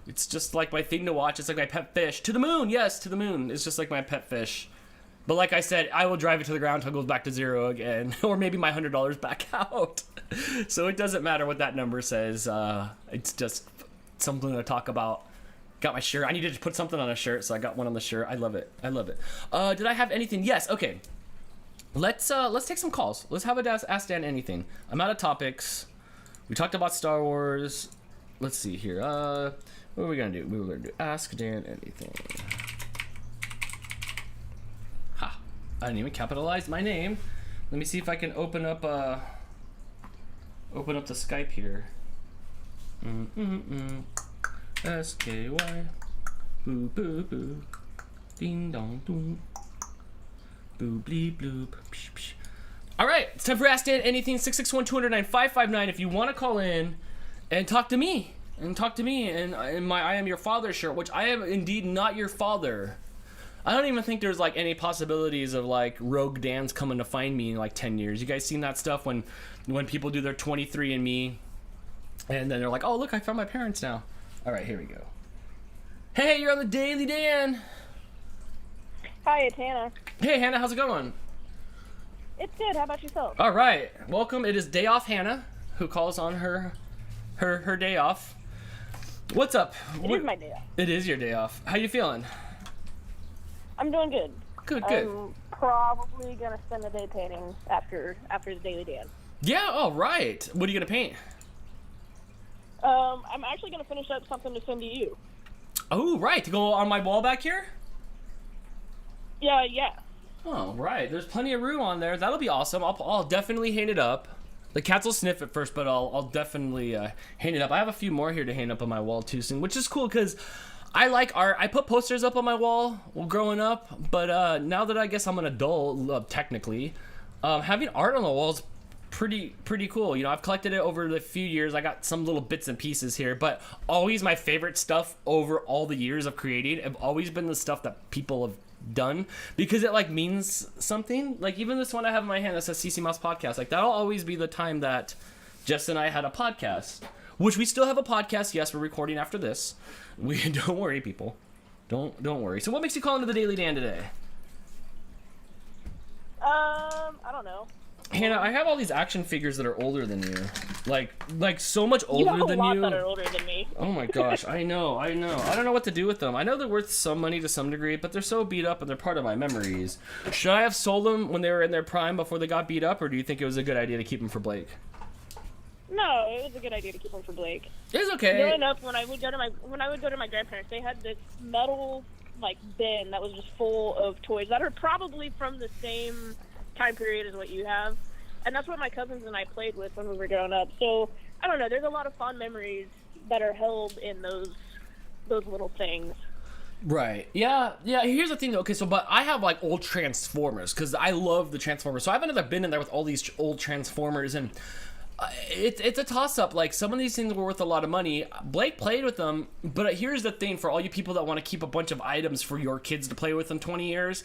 Speaker 1: It's just like my thing to watch. It's like my pet fish. To the moon, yes, to the moon. It's just like my pet fish. But like I said, I will drive it to the ground until it goes back to zero again, or maybe my $100 back out. So it doesn't matter what that number says. It's just something to talk about. Got my shirt. I needed to put something on a shirt, so I got one on the shirt. I love it. Did I have anything? Yes. Okay. Let's take some calls. Let's have a Ask Dan anything. I'm out of topics. We talked about Star Wars. Let's see here. What are we gonna do? We were gonna do Ask Dan anything. Ha! I didn't even capitalize my name. Let me see if I can open up the Skype here. SKY. Boo boo boo. Ding dong doom. Boop bleep bloop. Psh, psh. All right, it's time for Ask Dan anything. 661-209-559. If you want to call in and talk to me, in my I Am Your Father shirt, which I am indeed not your father. I don't even think there's like any possibilities of like Rogue Dan's coming to find me in like 10 years. You guys seen that stuff when people do their 23andMe and then they're like, oh look, I found my parents now. All right, here we go. Hey, you're on the Daily Dan.
Speaker 2: Hi, it's Hannah.
Speaker 1: Hey Hannah, how's it going?
Speaker 2: It's good. How about yourself?
Speaker 1: All right, welcome. It is Day Off Hannah, who calls on her day off. What's up?
Speaker 2: It is my day off.
Speaker 1: It is your day off. How you feeling?
Speaker 2: I'm doing good.
Speaker 1: Good.
Speaker 2: I'm probably gonna spend the day painting after the Daily Dan.
Speaker 1: Yeah. All right. What are you gonna paint?
Speaker 2: I'm actually gonna finish up something to send to you.
Speaker 1: Oh, right. To go on my wall back here?
Speaker 2: Yeah.
Speaker 1: Oh, right. There's plenty of room on there. That'll be awesome. I'll definitely hang it up. The cats will sniff it first, but I'll definitely hang it up. I have a few more here to hang up on my wall too soon, which is cool because I like art. I put posters up on my wall growing up, but now that I guess I'm an adult, technically, having art on the wall is pretty cool. You know, I've collected it over the few years. I got some little bits and pieces here, but always my favorite stuff over all the years of creating have always been the stuff that people have done because it like means something. Like even this one I have in my hand that says CC Mouse Podcast, like that'll always be the time that Jess and I had a podcast, which we still have a podcast. Yes, we're recording after this. We don't worry, people, don't worry. So what makes you call into the Daily Dan today?
Speaker 2: I don't know.
Speaker 1: Hannah, I have all these action figures that are older than you. Like so much older than you.
Speaker 2: You have a lot that are older than me.
Speaker 1: Oh my gosh, I know. I don't know what to do with them. I know they're worth some money to some degree, but they're so beat up and they're part of my memories. Should I have sold them when they were in their prime before they got beat up, or do you think it was a good idea to keep them for Blake?
Speaker 2: No, it was a good idea to keep them for Blake.
Speaker 1: It's okay.
Speaker 2: Growing up, when I would go to my grandparents, they had this metal like bin that was just full of toys that are probably from the same time period as what you have, and that's what my cousins and I played with when we were growing up. So I don't know, there's a lot of fond memories that are held in those little things.
Speaker 1: Right. Yeah. Here's the thing though. Okay, so but I have like old Transformers because I love the Transformers. So I haven't been in there with all these old Transformers, and it's a toss-up. Like some of these things were worth a lot of money. Blake played with them, but here's the thing for all you people that want to keep a bunch of items for your kids to play with in 20 years.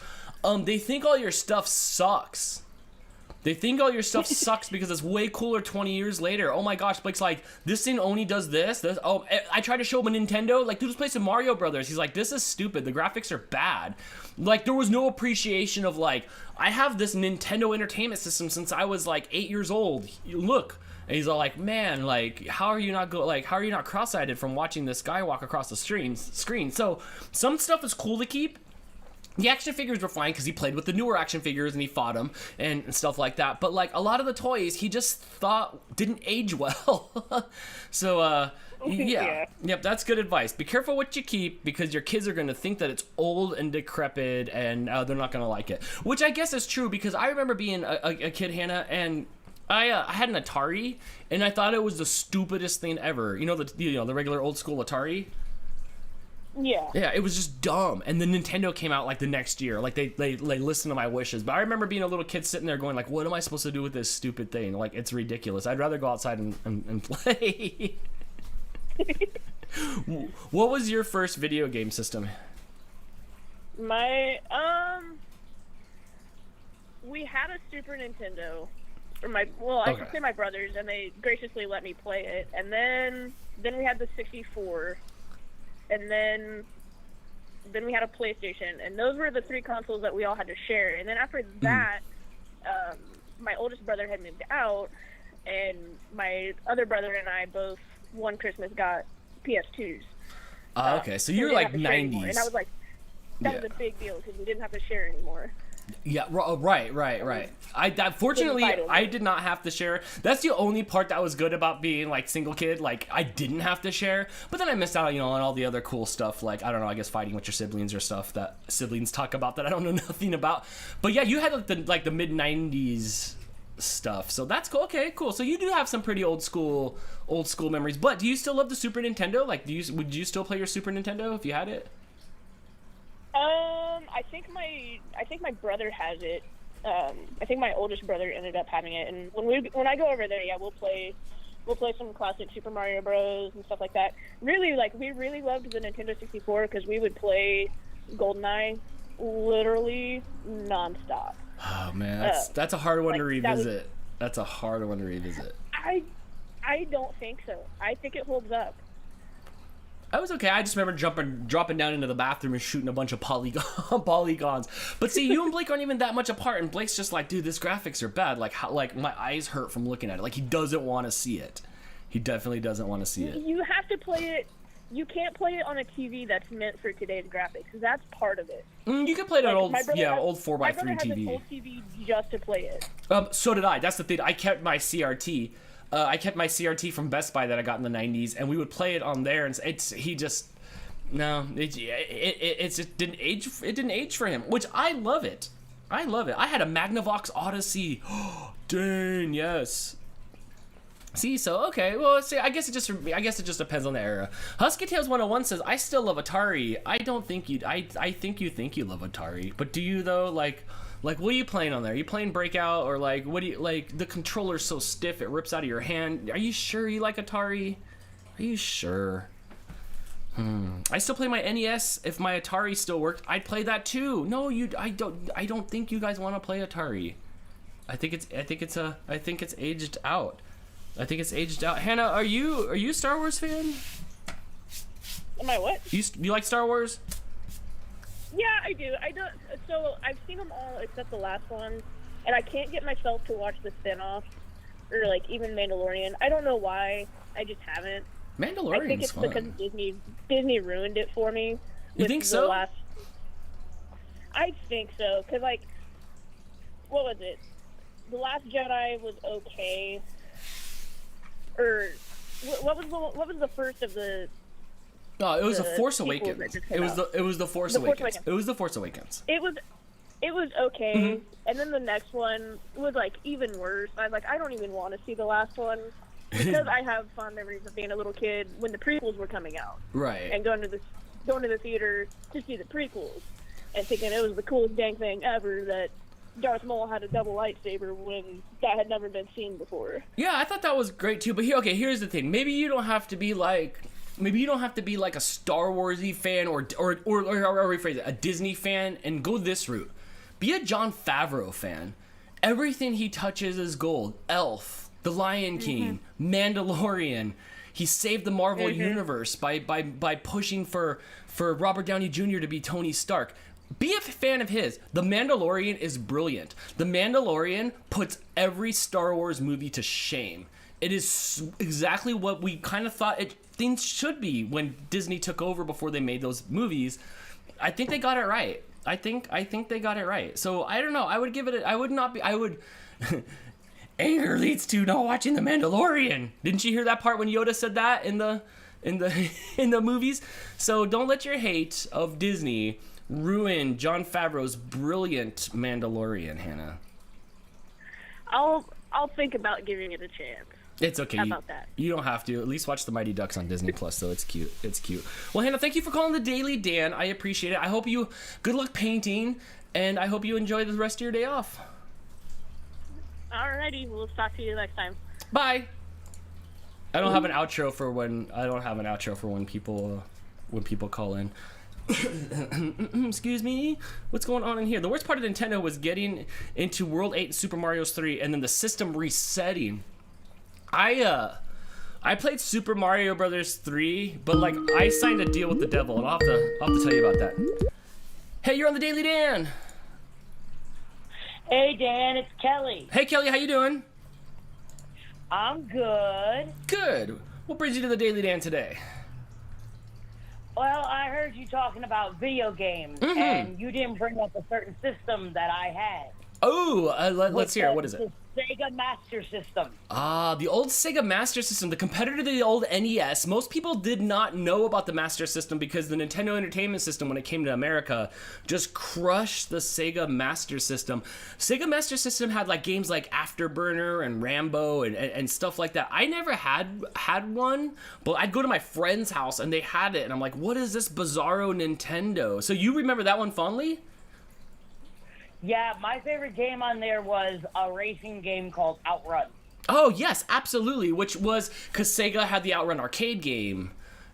Speaker 1: They think all your stuff sucks. They think all your stuff sucks because it's way cooler 20 years later. Oh my gosh, Blake's like, this thing only does this. Oh, I tried to show him a Nintendo. Like, dude, let's play some Mario Brothers. He's like, this is stupid. The graphics are bad. Like, there was no appreciation of like, I have this Nintendo Entertainment System since I was like 8 years old. Look. And he's all like, man, like, how are you not cross-eyed from watching this guy walk across the screen? So some stuff is cool to keep. The action figures were fine because he played with the newer action figures and he fought them and stuff like that. But like a lot of the toys, he just thought didn't age well. So yeah, yep, that's good advice. Be careful what you keep because your kids are going to think that it's old and decrepit and they're not going to like it. Which I guess is true because I remember being a kid, Hannah, and I had an Atari, and I thought it was the stupidest thing ever. You know the regular old school Atari.
Speaker 2: Yeah.
Speaker 1: Yeah, it was just dumb. And then Nintendo came out like the next year. Like they listened to my wishes. But I remember being a little kid sitting there going like, what am I supposed to do with this stupid thing? Like, it's ridiculous. I'd rather go outside and play. What was your first video game system?
Speaker 2: My we had a Super Nintendo. I should say my brothers, and they graciously let me play it. And then we had the 64. And then we had a PlayStation, and those were the 3 consoles that we all had to share. And then after that, my oldest brother had moved out, and my other brother and I both one Christmas got PS2s.
Speaker 1: Okay, so you're like 90s.
Speaker 2: And I was like, that was a big deal because we didn't have to share anymore.
Speaker 1: Yeah, right. Fortunately, I did not have to share. That's the only part that was good about being like single kid. Like, I didn't have to share, but then I missed out, on all the other cool stuff. Like, I don't know, I guess fighting with your siblings or stuff that siblings talk about that I don't know nothing about. But yeah, you had like the mid 90s stuff, so that's cool. Okay, cool. So you do have some pretty old school memories. But do you still love the Super Nintendo? Like, would you still play your Super Nintendo if you had it?
Speaker 2: I think my brother has it. I think my oldest brother ended up having it, and when I go over there, yeah, we'll play some classic Super Mario Bros. And stuff like that. Really, we really loved the Nintendo 64 because we would play GoldenEye literally nonstop.
Speaker 1: Oh man, that's a hard one to revisit. That's a hard one to revisit.
Speaker 2: I don't think so. I think it holds up.
Speaker 1: I was okay. I just remember dropping down into the bathroom and shooting a bunch of polygons. But see, you and Blake aren't even that much apart, and Blake's just like, dude, these graphics are bad. Like my eyes hurt from looking at it. Like, he doesn't want to see it. He definitely doesn't want to see it.
Speaker 2: You have to play it. You can't play it on a TV that's meant for today's graphics. That's part of it.
Speaker 1: You can play it on old 4x3
Speaker 2: my brother
Speaker 1: TV.
Speaker 2: has an old TV just to play it.
Speaker 1: So did I. That's the thing. I kept my CRT. From Best Buy that I got in the 90s, and we would play it on there, and it just didn't age. It didn't age for him, which I love it. I had a Magnavox Odyssey. Dang, yes. See, so okay, well, see, I guess it just depends on the era. Husky Tales 101 says, I still love Atari. I don't think you. I think you love Atari, but do you though? Like, what are you playing on there? Are you playing Breakout, or like, what do you like? The controller's so stiff it rips out of your hand. Are you sure you like Atari? Are you sure? I still play my NES. If my Atari still worked, I'd play that too. No, I don't think you guys want to play Atari. I think it's aged out. Hannah, are you a Star Wars fan?
Speaker 2: Am I what?
Speaker 1: You like Star Wars?
Speaker 2: Yeah, I do. I don't. So I've seen them all except the last one, and I can't get myself to watch the spin-off or like even Mandalorian. I don't know why. I just haven't.
Speaker 1: Mandalorian's
Speaker 2: I think it's
Speaker 1: fun.
Speaker 2: because Disney ruined it for me.
Speaker 1: You think so?
Speaker 2: I think so, because like, what was it? The Last Jedi was okay. Or what was the first of the?
Speaker 1: No, it was The Force Awakens. It was the Force Awakens. It was The Force Awakens.
Speaker 2: It was okay, and then the next one was like even worse. I was like, I don't even want to see the last one because I have fond memories of being a little kid when the prequels were coming out,
Speaker 1: right?
Speaker 2: And going to the theater to see the prequels and thinking it was the coolest dang thing ever that Darth Maul had a double lightsaber when that had never been seen before.
Speaker 1: Yeah, I thought that was great too. But here's the thing. Maybe you don't have to be like a Star Warsy fan or rephrase it, a Disney fan, and go this route. Be a Jon Favreau fan. Everything he touches is gold. Elf, The Lion King, Mandalorian. He saved the Marvel universe by pushing for Robert Downey Jr. to be Tony Stark. Be a fan of his. The Mandalorian is brilliant. The Mandalorian puts every Star Wars movie to shame. It is exactly what we kind of thought things should be when Disney took over before they made those movies. I think they got it right. I think they got it right. So I don't know. I would give it. I would. Anger leads to not watching The Mandalorian. Didn't you hear that part when Yoda said that in the movies? So don't let your hate of Disney ruin Jon Favreau's brilliant Mandalorian, Hannah.
Speaker 2: I'll think about giving it a chance.
Speaker 1: It's okay.
Speaker 2: How about that?
Speaker 1: You don't have to. At least watch the Mighty Ducks on Disney Plus, though. It's cute. It's cute. Well, Hannah, thank you for calling the Daily Dan. I appreciate it. I hope you good luck painting, and I hope you enjoy the rest of your day off.
Speaker 2: Alrighty, we'll talk to you next time.
Speaker 1: Bye. I don't have an outro for when people call in. Excuse me. What's going on in here? The worst part of Nintendo was getting into World 8 and Super Mario 3 and then the system resetting. I played Super Mario Brothers 3, but like I signed a deal with the devil, and I'll have to tell you about that. Hey, you're on the Daily Dan.
Speaker 3: Hey Dan, it's Kelly.
Speaker 1: Hey Kelly, how you doing?
Speaker 3: I'm good.
Speaker 1: Good. What brings you to the Daily Dan today?
Speaker 3: Well, I heard you talking about video games, and you didn't bring up a certain system that I had.
Speaker 1: Oh, let's hear it. What is it?
Speaker 3: The Sega Master System.
Speaker 1: Ah, the old Sega Master System, the competitor to the old NES. Most people did not know about the Master System because the Nintendo Entertainment System, when it came to America, just crushed the Sega Master System. Sega Master System had like games like Afterburner and Rambo and stuff like that. I never had one, but I'd go to my friend's house and they had it, and I'm like, what is this bizarro Nintendo? So you remember that one fondly?
Speaker 3: Yeah, my favorite game on there was a racing game called Outrun.
Speaker 1: Oh, yes, absolutely, which was because Sega had the Outrun arcade game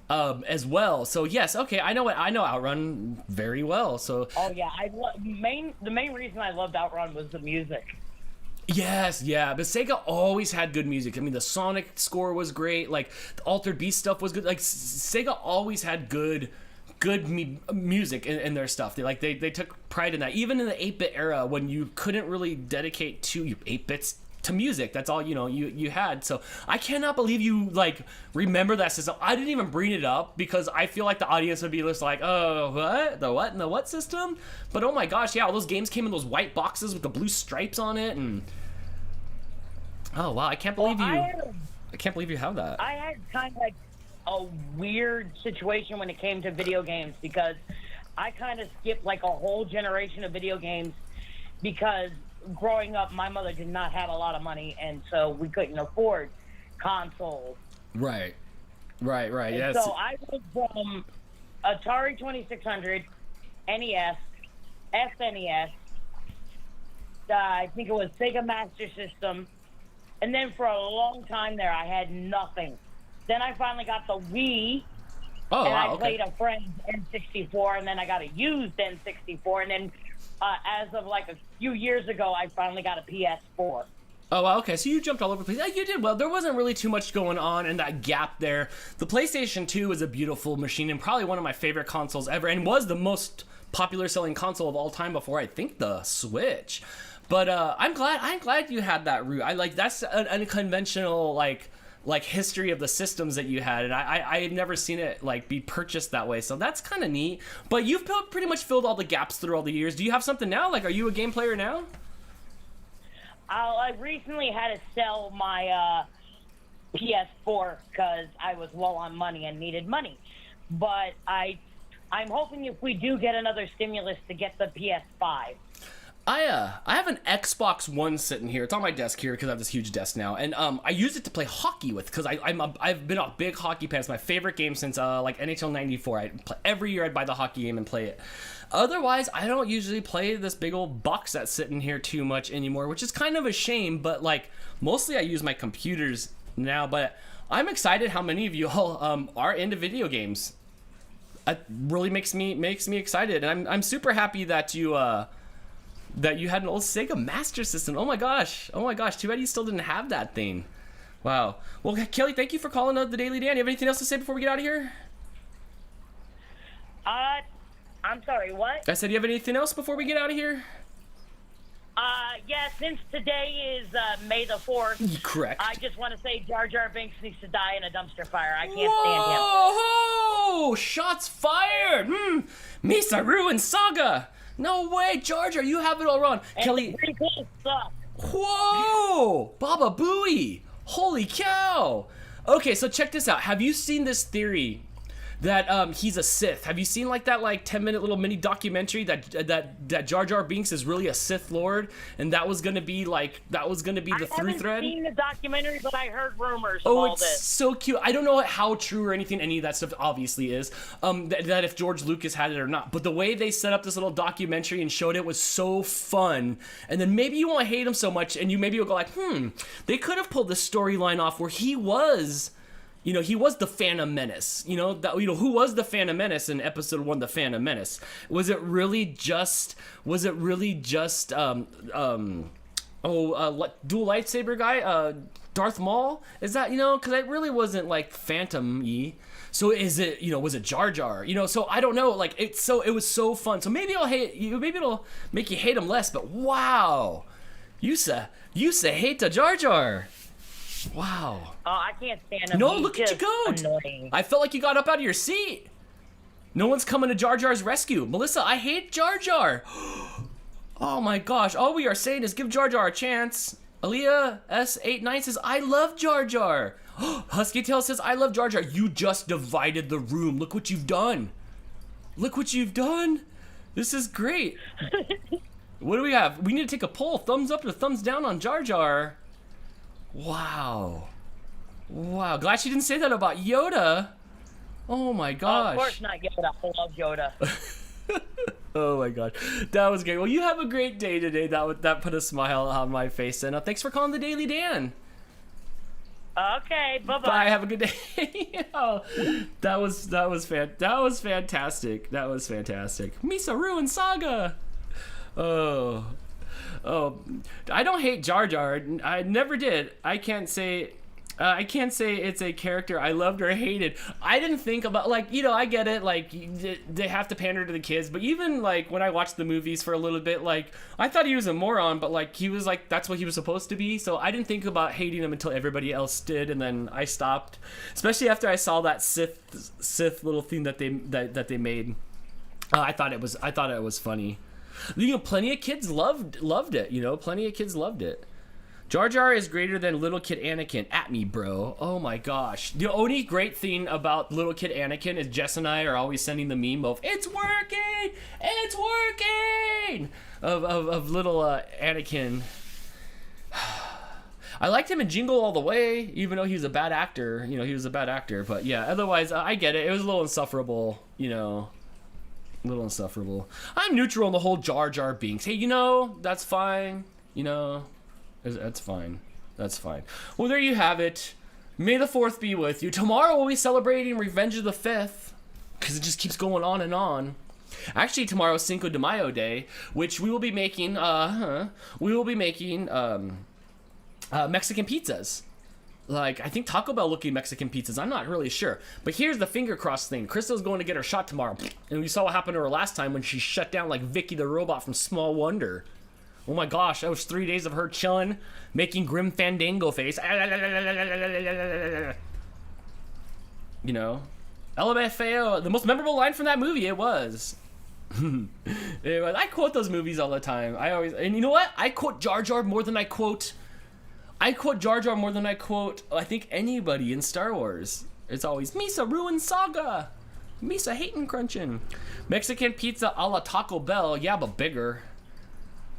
Speaker 1: as well. So, yes, okay, I know Outrun very well. So,
Speaker 3: oh, yeah, the main reason I loved Outrun was the music.
Speaker 1: Yes, yeah, but Sega always had good music. I mean, the Sonic score was great, like, the Altered Beast stuff was good. Like, Sega always had good music in their stuff. They took pride in that. Even in the 8-bit era, when you couldn't really dedicate to 8-bits to music, that's all you had. So I cannot believe you like remember that system. I didn't even bring it up because I feel like the audience would be just like, oh, what and the what system? But oh my gosh, yeah, all those games came in those white boxes with the blue stripes on it, and oh wow, I can't believe you have that.
Speaker 3: I had kind of like a weird situation when it came to video games because I kind of skipped like a whole generation of video games because growing up my mother did not have a lot of money, and so we couldn't afford consoles.
Speaker 1: Right. Yes.
Speaker 3: So I went from Atari 2600, NES, SNES, I think it was Sega Master System, and then for a long time there I had nothing. Then I finally got the Wii, and I played a friend's N64, and then I got a used N64, and then as of like a few years ago, I finally got a PS4.
Speaker 1: Oh, wow, okay, so you jumped all over the place. Yeah, you did well. There wasn't really too much going on in that gap there. The PlayStation 2 is a beautiful machine and probably one of my favorite consoles ever, and was the most popular selling console of all time before, I think, the Switch. But I'm glad you had that route. I like that's an unconventional like history of the systems that you had, and I had never seen it like be purchased that way, so that's kind of neat. But you've pretty much filled all the gaps through all the years. Do you have something now? Like, are you a game player now?
Speaker 3: I recently had to sell my PS4 because I was low on money and needed money, but I'm hoping if we do get another stimulus to get the PS5.
Speaker 1: I have an Xbox One sitting here. It's on my desk here because I have this huge desk now, and I use it to play hockey with because I've been a big hockey fan. It's my favorite game since like NHL '94. Every year I'd buy the hockey game and play it. Otherwise, I don't usually play this big old box that's sitting here too much anymore, which is kind of a shame. But like mostly I use my computers now. But I'm excited how many of you all are into video games. It really makes me excited, and I'm super happy that you had an old Sega Master System. Oh my gosh. Too bad you still didn't have that thing. Wow. Well, Kelly, thank you for calling the Daily Dan. You have anything else to say before we get out of here?
Speaker 3: I'm sorry, what?
Speaker 1: I said, do you have anything else before we get out of here?
Speaker 3: Yeah, since today is May the 4th.
Speaker 1: Correct.
Speaker 3: I just want to say Jar Jar Binks needs to die in a dumpster fire. I can't stand him.
Speaker 1: Whoa! Shots fired! Misaru and Saga! No way, Jar Jar, you have it all wrong.
Speaker 3: And
Speaker 1: Kelly.
Speaker 3: Suck.
Speaker 1: Whoa! Baba Booey! Holy cow! Okay, so check this out. Have you seen this theory that he's a Sith. Have you seen like that 10-minute little mini documentary that Jar Jar Binks is really a Sith Lord, and that was gonna be the through thread?
Speaker 3: I haven't seen the documentary, but I heard rumors of
Speaker 1: Oh,
Speaker 3: all
Speaker 1: it's
Speaker 3: this.
Speaker 1: so cute. I don't know how true or anything any of that stuff obviously is. That if George Lucas had it or not. But the way they set up this little documentary and showed it was so fun. And then maybe you won't hate him so much, and maybe you'll go like, they could have pulled the storyline off where he was. He was the Phantom Menace. Who was the Phantom Menace in Episode 1, The Phantom Menace? Was it really just dual lightsaber guy? Darth Maul? Is that, because it really wasn't like Phantom-y. So is it, was it Jar Jar? So I don't know. It was so fun. So maybe it'll make you hate him less, but wow. You say hate to Jar Jar. Wow.
Speaker 3: Oh, I can't stand him.
Speaker 1: No,
Speaker 3: He's
Speaker 1: look at you
Speaker 3: just
Speaker 1: go.
Speaker 3: annoying.
Speaker 1: I felt like you got up out of your seat. No one's coming to Jar Jar's rescue. Melissa, I hate Jar Jar. Oh my gosh. All we are saying is give Jar Jar a chance. Aaliyah S89 says, I love Jar Jar. Husky Tail says, I love Jar Jar. You just divided the room. Look what you've done. Look what you've done. This is great. What do we have? We need to take a poll. Thumbs up or thumbs down on Jar Jar. Wow. Glad she didn't say that about Yoda. Oh my gosh.
Speaker 3: Of course not Yoda. I love Yoda.
Speaker 1: Oh my god, that was great. Well, you have a great day today. That put a smile on my face. And thanks for calling the Daily Dan.
Speaker 3: Okay, bye-bye.
Speaker 1: Bye. Have a good day. That was fantastic. That was fantastic. Misa Ruin Saga. Oh, I don't hate Jar Jar. I never did. I can't say it's a character I loved or hated. I didn't think about, I get it, they have to pander to the kids, but even, when I watched the movies for a little bit, I thought he was a moron, but, he was, that's what he was supposed to be, so I didn't think about hating him until everybody else did, and then I stopped, especially after I saw that Sith little thing that they made. I thought it was funny. Plenty of kids loved it, plenty of kids loved it. Jar Jar is greater than little kid Anakin. At me, bro. Oh my gosh. The only great thing about little kid Anakin is Jess and I are always sending the meme of "It's working! It's working!" of little Anakin. I liked him in Jingle All the Way, even though he was a bad actor. He was a bad actor. But yeah, otherwise, I get it. It was a little insufferable, A little insufferable. I'm neutral on the whole Jar Jar Binks. Hey, that's fine. That's fine. That's fine. Well, there you have it. May the 4th be with you. Tomorrow we'll be celebrating Revenge of the 5th. Because it just keeps going on and on. Actually, tomorrow is Cinco de Mayo Day, which we will be making, Mexican pizzas. I think Taco Bell looking Mexican pizzas. I'm not really sure. But here's the finger cross thing. Crystal's going to get her shot tomorrow. And we saw what happened to her last time when she shut down like Vicky the robot from Small Wonder. Oh my gosh, that was 3 days of her chilling, making Grim Fandango face. LMFAO, the most memorable line from that movie, it was. I quote those movies all the time. And you know what? I quote Jar Jar more than I quote Jar Jar more than I quote, I think, anybody in Star Wars. It's always, Misa ruin Saga. Misa hatin' crunchin'. Mexican pizza a la Taco Bell, yeah, but bigger.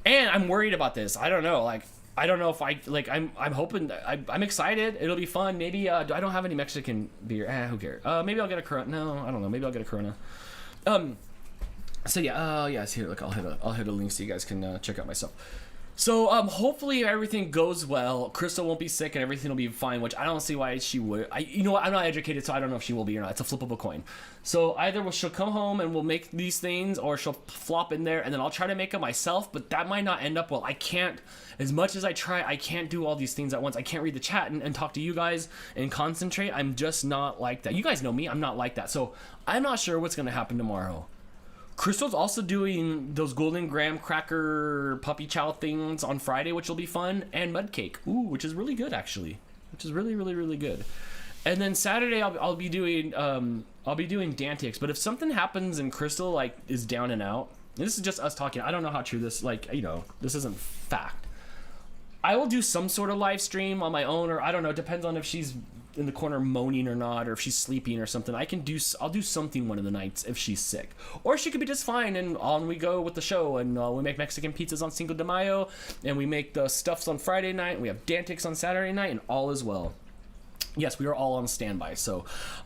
Speaker 1: And I'm worried about this. I don't know. I don't know if I'm hoping, I'm excited. It'll be fun. Maybe, I don't have any Mexican beer. Who cares? Maybe I'll get a Corona. No, I don't know. Maybe I'll get a Corona. So yeah, yes, here, look, I'll hit a link so you guys can check out my stuff. So, hopefully everything goes well. Crystal won't be sick and everything will be fine, which I don't see why she would. You know what? I'm not educated, so I don't know if she will be or not. It's a flip of a coin. So either she'll come home and we'll make these things, or she'll flop in there and then I'll try to make them myself, but that might not end up well. I can't, as much as I try, I can't do all these things at once. I can't read the chat and talk to you guys and concentrate. I'm just not like that. You guys know me. I'm not like that. So I'm not sure what's going to happen tomorrow. Crystal's also doing those Golden Graham cracker puppy chow things on Friday, which will be fun, and mud cake, which is really good actually, which is really, really, really good. And then Saturday I'll be doing Dantics. But if something happens and Crystal is down and out, and this is just us talking. I don't know how true this this isn't fact. I will do some sort of live stream on my own, or I don't know. It depends on if she's in the corner moaning or not, or if she's sleeping or something. I'll do something one of the nights if she's sick, or she could be just fine, and on we go with the show. And we make Mexican pizzas on Cinco de Mayo, and we make the stuffs on Friday night, and we have Dantics on Saturday night, and all is well. Yes, we are all on standby. So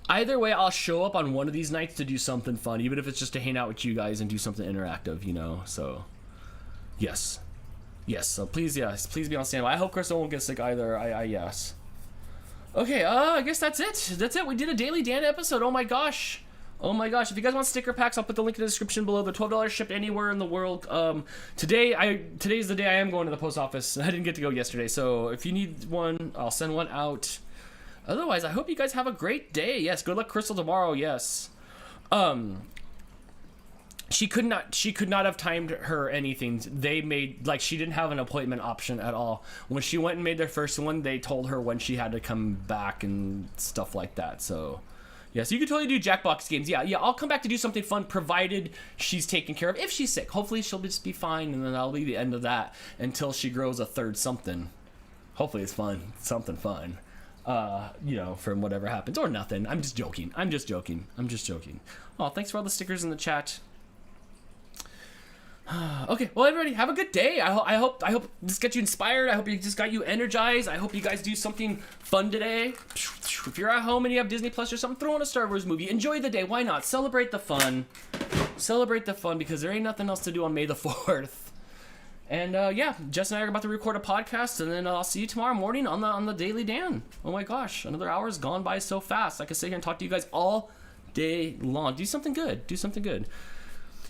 Speaker 1: either way, I'll show up on one of these nights to do something fun, even if it's just to hang out with you guys and do something interactive, you know. So yes, so please be on standby. I hope Crystal won't get sick either. Yes. Okay, I guess that's it. We did a Daily Dan episode. Oh my gosh. If you guys want sticker packs, I'll put the link in the description below. They're $12 shipped anywhere in the world. Today's the day I am going to the post office. I didn't get to go yesterday, so if you need one, I'll send one out. Otherwise, I hope you guys have a great day. Yes, good luck, Crystal, tomorrow. Yes. She could not have timed her anything. They made, like, she didn't have an appointment option at all. When she went and made their first one, they told her when she had to come back and stuff like that. So, yeah, so you could totally do Jackbox games. Yeah, I'll come back to do something fun, provided she's taken care of. If she's sick, hopefully she'll just be fine, and then that'll be the end of that until she grows a third something. Hopefully it's fun, something fun. From whatever happens, or nothing. I'm just joking. Oh, thanks for all the stickers in the chat. Okay, well, everybody, have a good day. I hope this gets you inspired. I hope it just got you energized. I hope you guys do something fun today. If you're at home and you have Disney Plus or something, throw in a Star Wars movie. Enjoy the day. Why not? Celebrate the fun, because there ain't nothing else to do on May the 4th. And Jess and I are about to record a podcast, and then I'll see you tomorrow morning on the Daily Dan. Oh my gosh, another hour's gone by so fast. I could sit here and talk to you guys all day long. Do something good.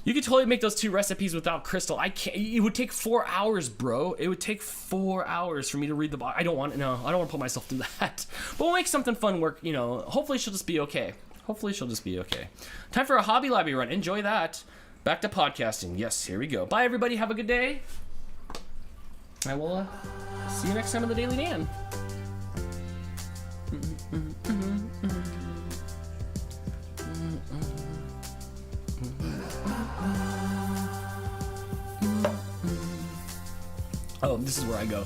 Speaker 1: You could totally make those 2 recipes without Crystal. I can't. It would take 4 hours, bro. It would take 4 hours for me to read the box. I don't want to put myself through that. But we'll make something fun work. Hopefully she'll just be okay. Time for a Hobby Lobby run. Enjoy that. Back to podcasting. Yes, here we go. Bye, everybody. Have a good day. I will see you next time on the Daily Dan. Oh, this is where I go.